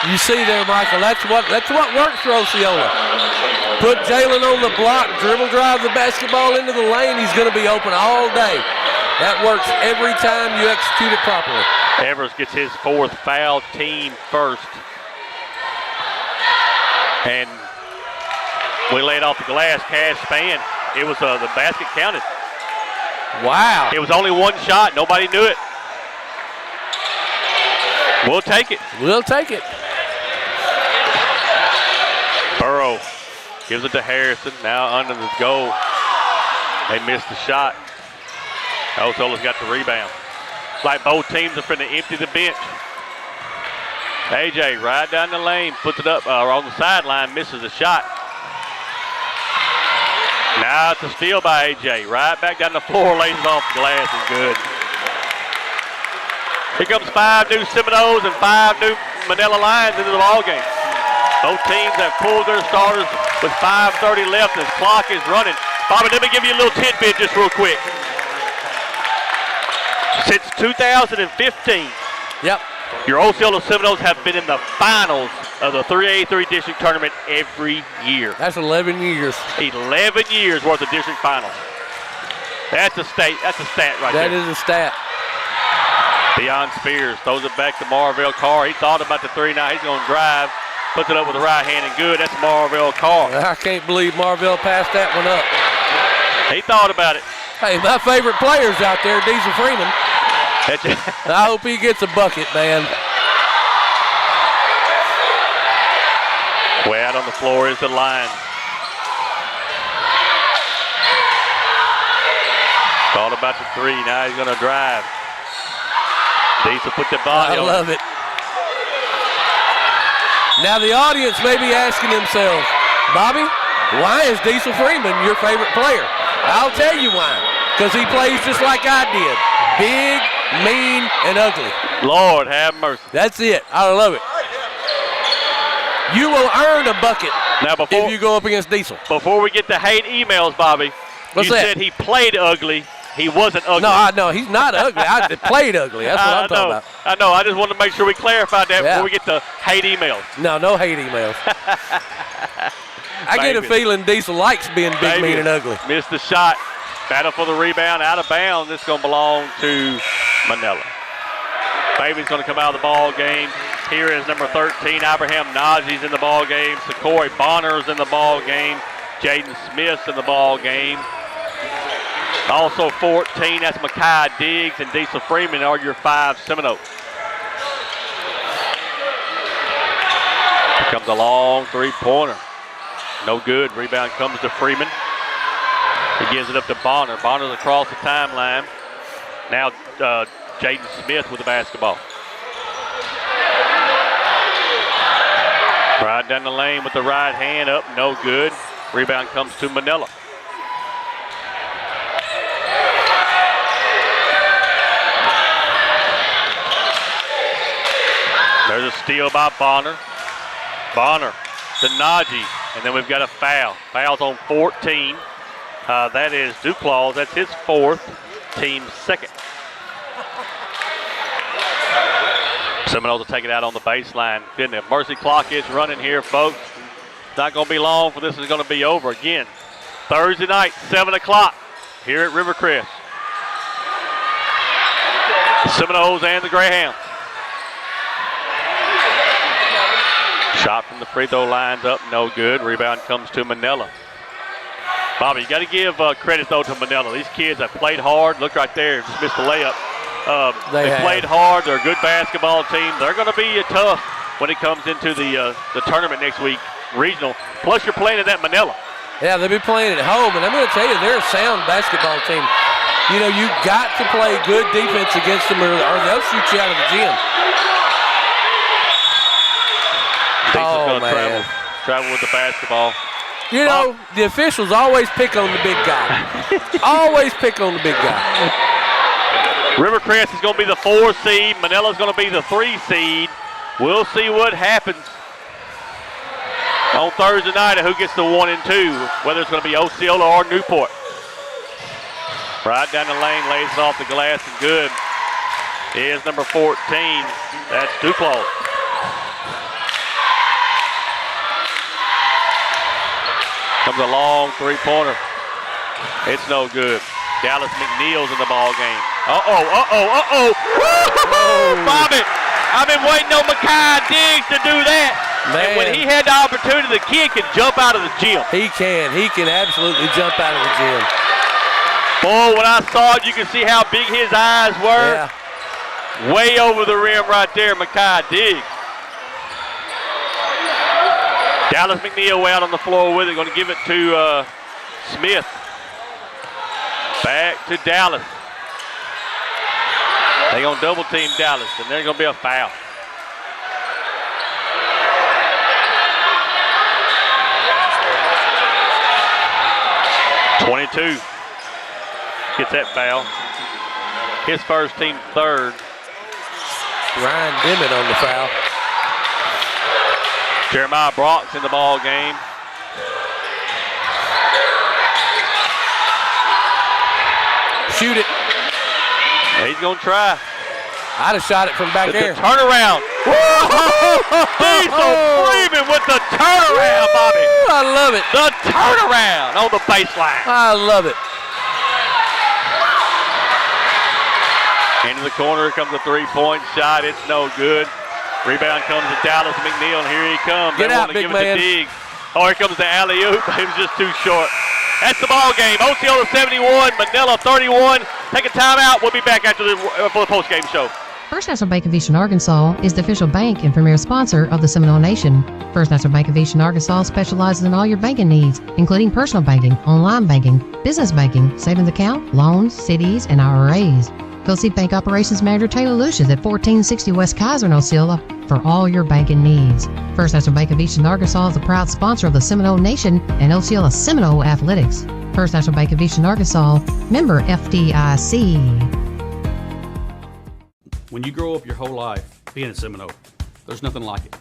You see there, Michael, that's what works for Osceola. Put Jalen on the block, dribble drive the basketball into the lane. He's going to be open all day. That works every time you execute it properly. Evers gets his fourth foul, team first. And we laid off the glass. Cash Span. It was the basket counted. Wow. It was only one shot. Nobody knew it. We'll take it. We'll take it. Burrow gives it to Harrison. Now under the goal. They missed the shot. Osceola's got the rebound. It's like both teams are finna empty the bench. AJ right down the lane, puts it up on the sideline, misses the shot. Now it's a steal by AJ. Right back down the floor, lays it off the glass and good. Here comes 5 new Seminoles and 5 new Manila Lions into the ball game. Both teams have pulled their starters with 5:30 left. This clock is running. Bobby, let me give you a little tidbit just real quick. Since 2015, yep, your Osceola Seminoles have been in the finals of the 3A-3 district tournament every year. That's 11 years. 11 years worth of district finals. That's a stat right there. That is a stat. Deion Spears throws it back to Marvell Carr. He thought about the three. Now he's going to drive. Puts it up with the right hand and good. That's Marvell Carr. I can't believe Marvell passed that one up. He thought about it. Hey, my favorite player's out there, Diesel Freeman. I hope he gets a bucket, man. Way out on the floor is the line. Thought about the three. Now he's going to drive. Diesel put the body on. I love it. Now the audience may be asking themselves, Bobby, why is Diesel Freeman your favorite player? I'll tell you why. Because he plays just like I did. Big, mean, and ugly. Lord have mercy. That's it. I love it. You will earn a bucket now if you go up against Diesel. Before we get the hate emails, Bobby, What's you that? said he played ugly. He wasn't ugly. No, he's not ugly. I played ugly. That's what I'm talking about. I know. I just wanted to make sure we clarified that before we get the hate emails. No hate emails. I get a feeling Diesel likes being big, mean, and ugly. Missed the shot. Battle for the rebound. Out of bounds. It's going to belong to Manila. Baby's going to come out of the ball game. Here is number 13, Abraham Najee's in the ball game. Sakori Bonner's in the ball game. Jaden Smith's in the ball game. Also 14, that's Makai Diggs and Diesel Freeman are your 5 Seminoles. Here comes a long three-pointer. No good. Rebound comes to Freeman. He gives it up to Bonner. Bonner's across the timeline. Now Jaden Smith with the basketball. Right down the lane with the right hand up. No good. Rebound comes to Manila. There's a steal by Bonner. Bonner to Najee. And then we've got a foul. Foul's on 14. That is Duclaws. That's his 4th, team's 2nd. Seminoles will take it out on the baseline. The mercy clock is running here, folks. It's not going to be long for this is going to be over again. Thursday night, 7 o'clock here at Rivercrest. Seminoles and the Greyhounds. Shot from the free throw line's up, no good. Rebound comes to Manila. Bobby, you got to give credit, though, to Manila. These kids have played hard. Look right there, just missed the layup. They played hard. They're a good basketball team. They're going to be tough when it comes into the tournament next week, regional. Plus, you're playing at that Manila. Yeah, they'll be playing at home, and I'm going to tell you, they're a sound basketball team. You know, you got to play good defense against them or they'll shoot you out of the gym. Oh, man. Travel with the basketball. You know, the officials always pick on the big guy. Always pick on the big guy. Rivercrest is going to be the 4 seed. Manila's going to be the 3 seed. We'll see what happens on Thursday night and who gets the 1 and 2, whether it's going to be Osceola or Newport. Right down the lane, lays it off the glass and good. Is number 14. That's Duclos. Comes a long three-pointer. It's no good. Dallas McNeil's in the ball game. Uh-oh. Bobby, I've been waiting on Makai Diggs to do that. Man. And when he had the opportunity, the kid can jump out of the gym. He can. He can absolutely jump out of the gym. Boy, when I saw it, you can see how big his eyes were. Yeah. Way over the rim right there, Makai Diggs. Dallas McNeil way out on the floor with it. Going to give it to Smith. Back to Dallas. They're going to double team Dallas, and there's going to be a foul. .22 gets that foul. His first, team third. Ryan Dimmitt on the foul. Jeremiah Brock's in the ball game. Shoot it. He's going to try. I'd have shot it from back there. The turnaround. Diesel Freeman with the turnaround, Bobby. I love it. The turnaround on the baseline. I love it. Into the corner comes a three-point shot. It's no good. Rebound comes to Dallas McNeil, and here he comes. Get out, big man. To Diggs. Oh, here comes the alley-oop. It was just too short. That's the ball game. Osceola 71, Manila 31. Take a timeout. We'll be back after for the post-game show. First National Bank of Eastern Arkansas is the official bank and premier sponsor of the Seminole Nation. First National Bank of Eastern Arkansas specializes in all your banking needs, including personal banking, online banking, business banking, savings account, loans, CDs, and IRAs. Go see Bank Operations Manager Taylor Lucius at 1460 West Kaiser in Osceola for all your banking needs. First National Bank of Eastern Arkansas is a proud sponsor of the Seminole Nation and Osceola Seminole Athletics. First National Bank of Eastern Arkansas, member FDIC. When you grow up your whole life being a Seminole, there's nothing like it.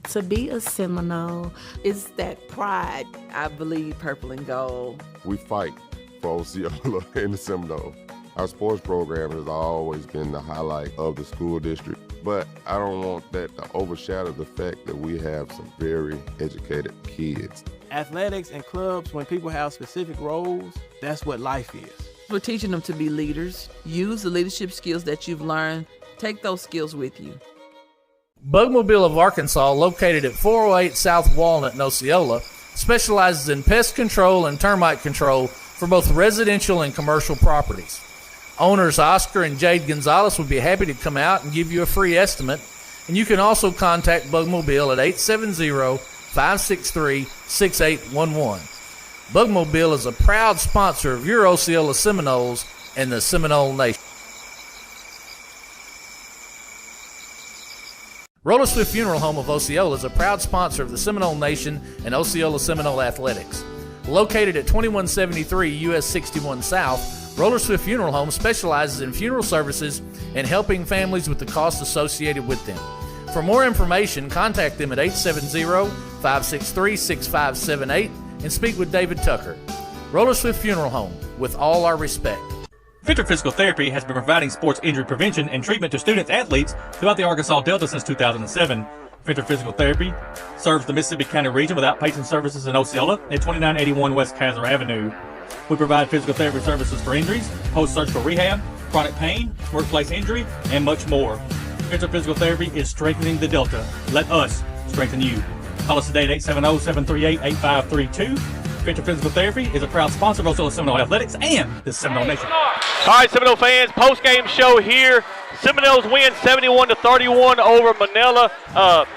To be a Seminole is that pride. I believe purple and gold. We fight for Osceola and the Seminoles. Our sports program has always been the highlight of the school district, but I don't want that to overshadow the fact that we have some very educated kids. Athletics and clubs, when people have specific roles, that's what life is. We're teaching them to be leaders. Use the leadership skills that you've learned. Take those skills with you. Bugmobile of Arkansas, located at 408 South Walnut in Osceola, specializes in pest control and termite control for both residential and commercial properties. Owners Oscar and Jade Gonzalez would be happy to come out and give you a free estimate, and you can also contact Bugmobile at 870-563-6811. Bugmobile is a proud sponsor of your Osceola Seminoles and the Seminole Nation. Roller Swift Funeral Home of Osceola is a proud sponsor of the Seminole Nation and Osceola Seminole Athletics. Located at 2173 US 61 South, Roller Swift Funeral Home specializes in funeral services and helping families with the costs associated with them. For more information, contact them at 870-563-6578 and speak with David Tucker. Roller Swift Funeral Home, with all our respect. Venture Physical Therapy has been providing sports injury prevention and treatment to students athletes throughout the Arkansas Delta since 2007. Venture Physical Therapy serves the Mississippi County region with outpatient services in Osceola at 2981 West Kaiser Avenue. We provide physical therapy services for injuries, post-surgical rehab, chronic pain, workplace injury, and much more. Venture Physical Therapy is strengthening the Delta. Let us strengthen you. Call us today at 870-738-8532. Venture Physical Therapy is a proud sponsor of Osceola Seminole Athletics and the Seminole Nation. All right, Seminole fans, post-game show here. Seminoles win 71-31 over Manila.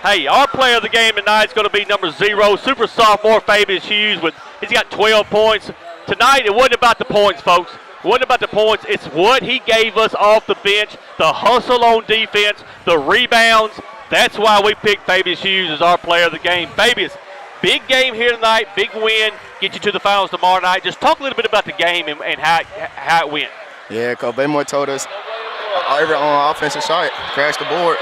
Hey, our player of the game tonight is going to be number 0, super sophomore Fabius Hughes. He's got 12 points. Tonight, it wasn't about the points, folks. wasn't about the points. It's what he gave us off the bench, the hustle on defense, the rebounds. That's why we picked Fabius Hughes as our player of the game. Fabius, big game here tonight, big win, get you to the finals tomorrow night. Just talk a little bit about the game and how it went. Yeah, Coach Baymore told us every offensive shot, crash the board.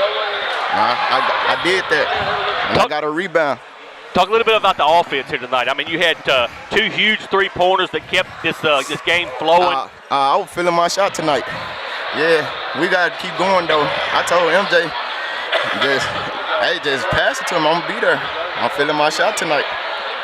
I did that, and I got a rebound. Talk a little bit about the offense here tonight. I mean, you had 2 huge three-pointers that kept this game flowing. I was feeling my shot tonight. Yeah, we got to keep going, though. I told MJ, just pass it to him. I'm going to be there. I'm feeling my shot tonight.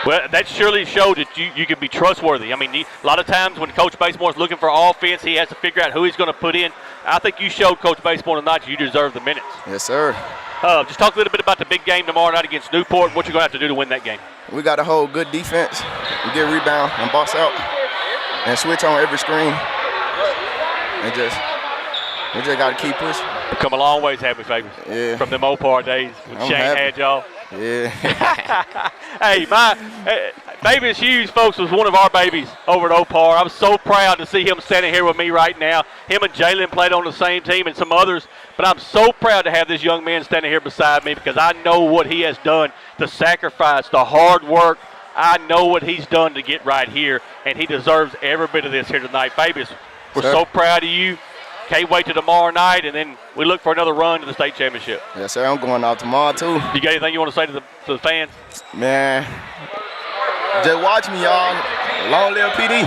Well, that surely showed that you can be trustworthy. I mean, a lot of times when Coach Basemore's looking for offense, he has to figure out who he's going to put in. I think you showed Coach Basemore tonight that you deserve the minutes. Yes, sir. Just talk a little bit about the big game tomorrow night against Newport. What you're going to have to do to win that game? We got to hold good defense, and get rebound, and box out, and switch on every screen. And we just got to keep pushing. We've come a long ways, haven't we, Fabius? Yeah. From them Opar days when Shane had y'all. Yeah. Hey, Fabius Hughes, folks, was one of our babies over at Opar. I'm so proud to see him standing here with me right now. Him and Jalen played on the same team and some others, but I'm so proud to have this young man standing here beside me because I know what he has done, the sacrifice, the hard work. I know what he's done to get right here, and he deserves every bit of this here tonight. Fabius, we're so proud of you. Can't wait till tomorrow night, and then we look for another run to the state championship. Yes, sir. I'm going out tomorrow, too. You got anything you want to say to the fans? Man, just watch me, y'all. Long live PD.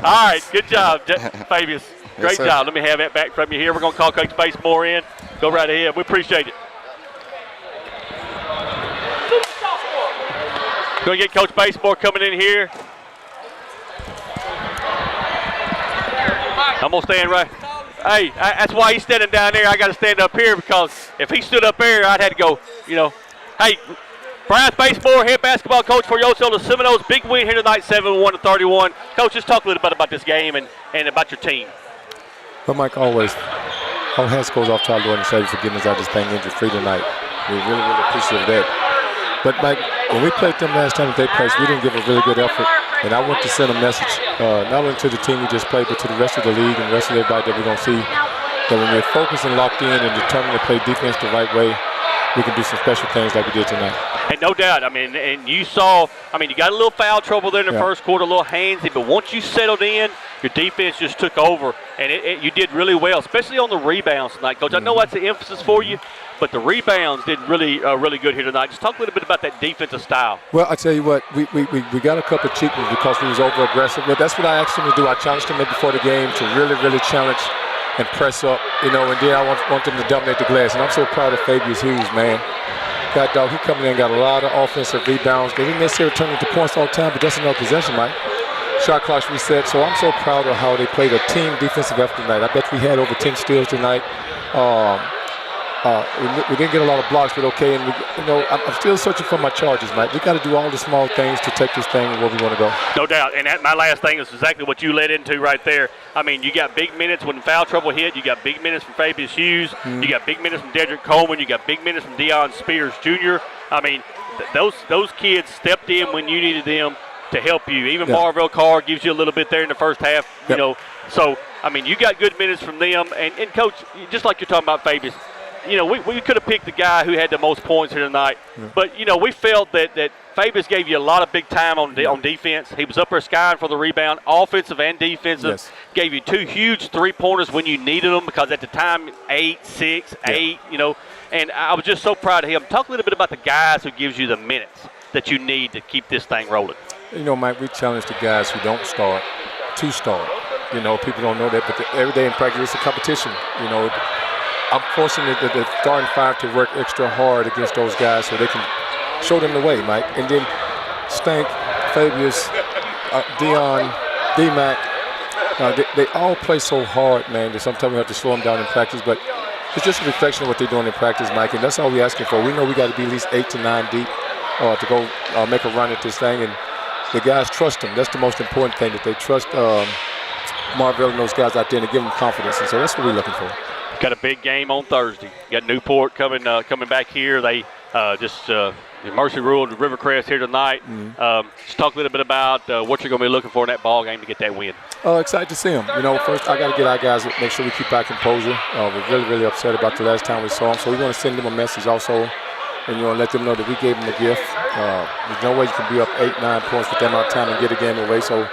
All right, good job, Fabius. Great job. Let me have that back from you here. We're going to call Coach Basemore in. Go right ahead. We appreciate it. Going to get Coach Basemore coming in here. I'm going to stand right. Hey, that's why he's standing down there. I got to stand up here because if he stood up there, I'd have to go, Hey, Brian Basemore, head basketball coach for Osceola Seminoles. Big win here tonight, 71-31. Coach, just talk a little bit about this game and about your team. Well, Mike, always, all hands goes off to our Lord and Savior for getting us out of this thing injury-free tonight. We really, really appreciate that. But, Mike, when we played them last time at their place, we didn't give a really good effort. And I want to send a message, not only to the team we just played, but to the rest of the league and the rest of everybody that we're going to see, that when we're focused and locked in and determined to play defense the right way, we can do some special things like we did tonight. And no doubt, and you saw, you got a little foul trouble there in the first quarter, a little handsy, but once you settled in, your defense just took over, and you did really well, especially on the rebounds tonight, Coach. I know that's the emphasis for you, but the rebounds did really good here tonight. Just talk a little bit about that defensive style. Well, I tell you what, we got a couple of cheat ones because we was over-aggressive, but that's what I asked him to do. I challenged him before the game to really, really challenge and press up, and then I want them to dominate the glass, and I'm so proud of Fabius Hughes, man. That dog, he coming in and got a lot of offensive rebounds. They didn't necessarily turn into points all the time, but that's another possession, Mike. Shot clocks reset, so I'm so proud of how they played a team defensive effort tonight. I bet we had over 10 steals tonight. We didn't get a lot of blocks, but okay. And I'm still searching for my charges, Mike. We got to do all the small things to take this thing where we want to go. No doubt. And my last thing is exactly what you led into right there. You got big minutes when foul trouble hit. You got big minutes from Fabius Hughes. You got big minutes from Dedrick Coleman. You got big minutes from Deion Spears Jr. Those kids stepped in when you needed them to help you. Even Marvell Carr gives you a little bit there in the first half. So you got good minutes from them. And Coach, just like you're talking about Fabius, we could have picked the guy who had the most points here tonight, but we felt that Fabius gave you a lot of big time on defense. He was up there skying for the rebound, offensive and defensive. Yes. Gave you 2 huge three-pointers when you needed them because at the time 8, 6, 8. And I was just so proud of him. Talk a little bit about the guys who gives you the minutes that you need to keep this thing rolling. Mike, we challenge the guys who don't start to start. People don't know that, but every day in practice it's a competition. I'm forcing the starting 5 to work extra hard against those guys so they can show them the way, Mike. And then Stank, Fabius, Deion, D-Mac, they all play so hard, man, that sometimes we have to slow them down in practice. But it's just a reflection of what they're doing in practice, Mike, and that's all we're asking for. We know we got to be at least 8 to 9 deep to go make a run at this thing. And the guys trust them. That's the most important thing, that they trust Marvell and those guys out there and to give them confidence. And so that's what we're looking for. Got a big game on Thursday. Got Newport coming back here. They just Mercy ruled Rivercrest here tonight. Just talk a little bit about what you're going to be looking for in that ball game to get that win. Excited to see them. First I got to get our guys, make sure we keep our composure. We're really, really upset about the last time we saw them, so we're going to send them a message also, and let them know that we gave them a gift. There's no way you can be up 8-9 points with that amount of time and get a game away. So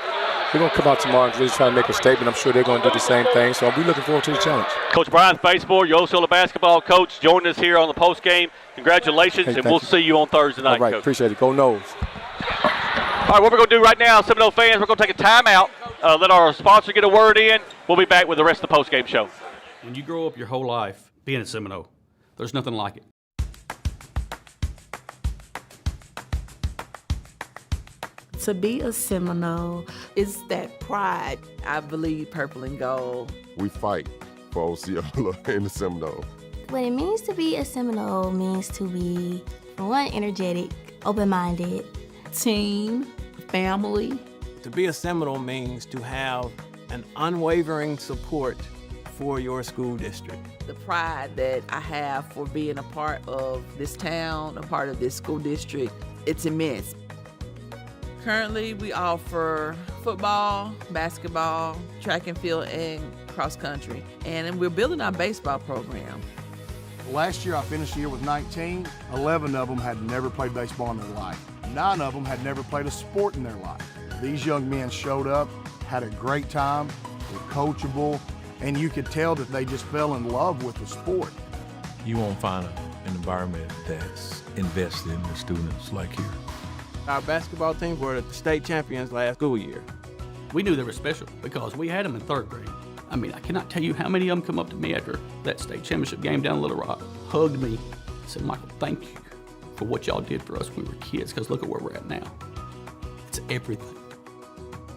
we're going to come out tomorrow and really try to make a statement. I'm sure they're going to do the same thing, so I'll be looking forward to the challenge. Coach Brian Spacemore, your Osceola basketball coach, joining us here on the post game. Congratulations, and we'll see you on Thursday night, All right, Coach. Appreciate it. Go Noles. All right, what we're going to do right now, Seminole fans, we're going to take a timeout, let our sponsor get a word in. We'll be back with the rest of the post game show. When you grow up your whole life being a Seminole, there's nothing like it. To be a Seminole is that pride. I believe purple and gold. We fight for Osceola and the Seminoles. What it means to be a Seminole means to be, for one, energetic, open-minded. Team, family. To be a Seminole means to have an unwavering support for your school district. The pride that I have for being a part of this town, a part of this school district, it's immense. Currently, we offer football, basketball, track and field, and cross country. And we're building our baseball program. Last year, I finished the year with 19. 11 of them had never played baseball in their life. 9 of them had never played a sport in their life. These young men showed up, had a great time, were coachable, and you could tell that they just fell in love with the sport. You won't find an environment that's invested in the students like here. Our basketball team were the state champions last school year. We knew they were special because we had them in 3rd grade. I mean, I cannot tell you how many of them come up to me after that state championship game down in Little Rock, hugged me, said, Michael, thank you for what y'all did for us when we were kids, because look at where we're at now. It's everything.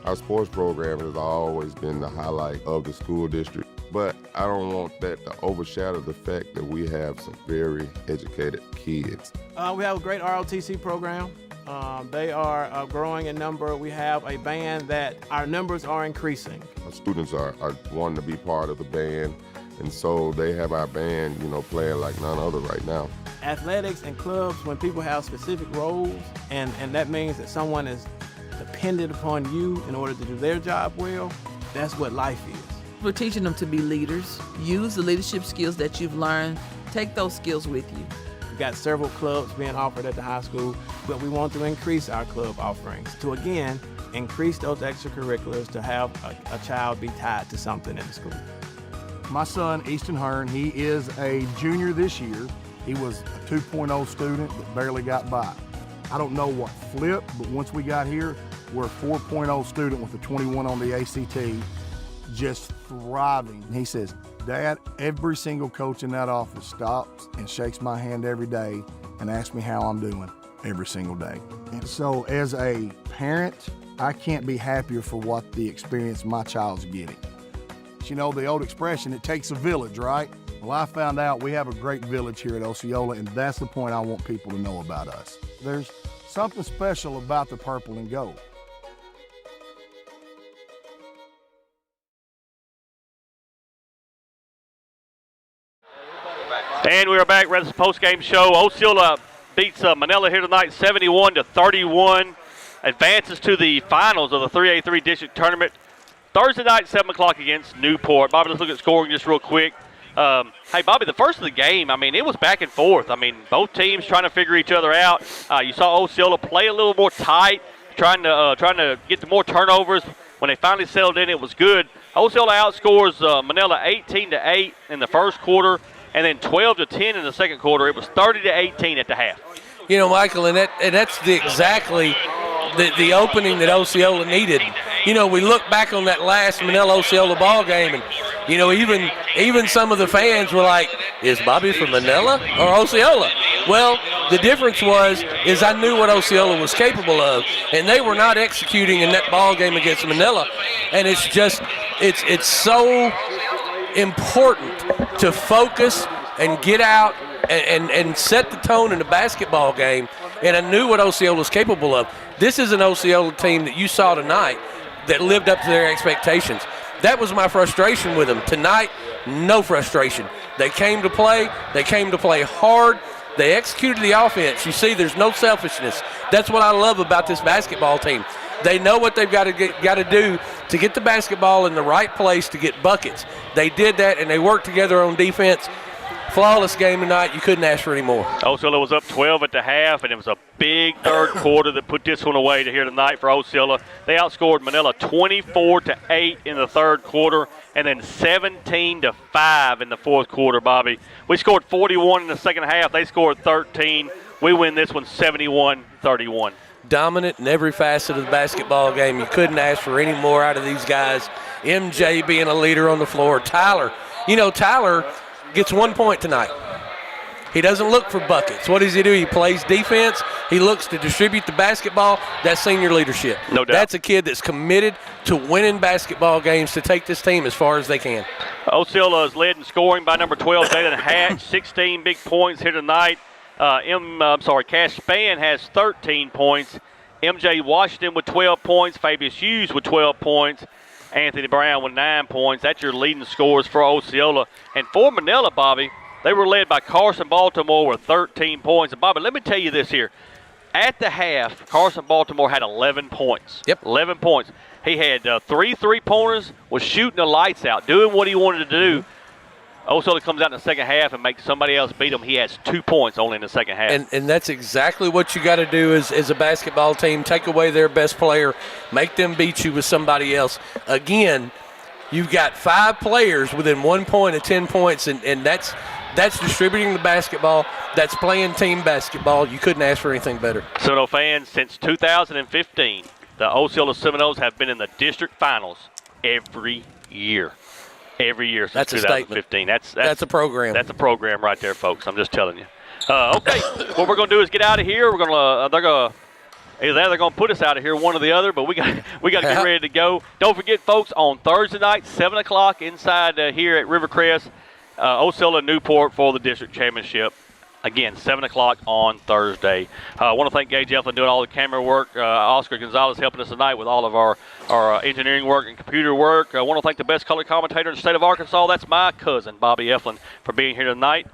Our sports program has always been the highlight of the school district, but I don't want that to overshadow the fact that we have some very educated kids. We have a great ROTC program. They are growing in number. We have a band that our numbers are increasing. Our students are wanting to be part of the band, and so they have our band, playing like none other right now. Athletics and clubs, when people have specific roles, and that means that someone is dependent upon you in order to do their job well, that's what life is. We're teaching them to be leaders. Use the leadership skills that you've learned. Take those skills with you. We've got several clubs being offered at the high school, but we want to increase our club offerings to, again, increase those extracurriculars to have a child be tied to something in the school. My son, Easton Hearn, he is a junior this year. He was a 2.0 student that barely got by. I don't know what flipped, but once we got here, we're a 4.0 student with a 21 on the ACT, just thriving. He says, Dad, every single coach in that office stops and shakes my hand every day and asks me how I'm doing every single day. And so as a parent, I can't be happier for what the experience my child's getting. You know, the old expression, it takes a village, right? Well, I found out we have a great village here at Osceola, and that's the point I want people to know about us. There's something special about the purple and gold. And we are back, rest of the post-game show. Osceola beats Manila here tonight 71-31. Advances to the finals of the 3A-3 district tournament. Thursday night, 7 o'clock against Newport. Bobby, let's look at scoring just real quick. Hey, Bobby, the first of the game, I mean, it was back and forth. I mean, both teams trying to figure each other out. You saw Osceola play a little more tight, trying to get to more turnovers. When they finally settled in, it was good. Osceola outscores Manila 18-8 in the first quarter, and then 12-10 in the second quarter. It was 30-18 at the half. You know, Michael, and that's exactly the opening that Osceola needed. You know, we look back on that last Manila-Osceola ball game, and, you know, even some of the fans were like, is Bobby from Manila or Osceola? Well, the difference is I knew what Osceola was capable of, and they were not executing in that ball game against Manila. And it's just, it's so important to focus and get out and set the tone in the basketball game. And I knew what Osceola was capable of. This is an Osceola team that you saw tonight that lived up to their expectations. That was my frustration with them. Tonight, no frustration. They came to play. They came to play hard. They executed the offense. You see, there's no selfishness. That's what I love about this basketball team. They know what they've got to do to get the basketball in the right place to get buckets. They did that, and they worked together on defense. Flawless game tonight. You couldn't ask for any more. Osceola was up 12 at the half, and it was a big third quarter that put this one away to here tonight for Osceola. They outscored Manila 24-8 in the third quarter, and then 17-5 in the fourth quarter, Bobby. We scored 41 in the second half. They scored 13. We win this one 71-31. Dominant in every facet of the basketball game. You couldn't ask for any more out of these guys. MJ being a leader on the floor. Tyler gets 1 point tonight. He doesn't look for buckets. What does he do? He plays defense. He looks to distribute the basketball. That's senior leadership. No doubt. That's a kid that's committed to winning basketball games to take this team as far as they can. Osceola is led in scoring by number 12, Jalen Hatch, 16 big points here tonight. Cash Spann has 13 points. MJ Washington with 12 points. Fabius Hughes with 12 points. Anthony Brown with 9 points. That's your leading scores for Osceola. And for Manila, Bobby, they were led by Carson Baltimore with 13 points. And, Bobby, let me tell you this here. At the half, Carson Baltimore had 11 points. Yep. 11 points. He had 3 3-pointers, was shooting the lights out, doing what he wanted to do. Osceola comes out in the second half and makes somebody else beat him. He has 2 points only in the second half. And that's exactly what you got to do as a basketball team. Take away their best player, make them beat you with somebody else. Again, you've got 5 players within 1 point of 10 points, and that's distributing the basketball. That's playing team basketball. You couldn't ask for anything better. Seminole fans, since 2015, the Osceola Seminoles have been in the district finals every year. Every year since 2015. That's a program. That's a program right there, folks. I'm just telling you. Okay, what we're gonna do is get out of here. We're gonna they're gonna put us out of here, one or the other. But we got to get ready to go. Don't forget, folks, on Thursday night, 7 o'clock inside here at Rivercrest, Osceola Newport for the district championship. Again, 7 o'clock on Thursday. I want to thank Gage Eflin doing all the camera work. Oscar Gonzalez helping us tonight with all of our engineering work and computer work. I want to thank the best color commentator in the state of Arkansas. That's my cousin, Bobby Eflin, for being here tonight.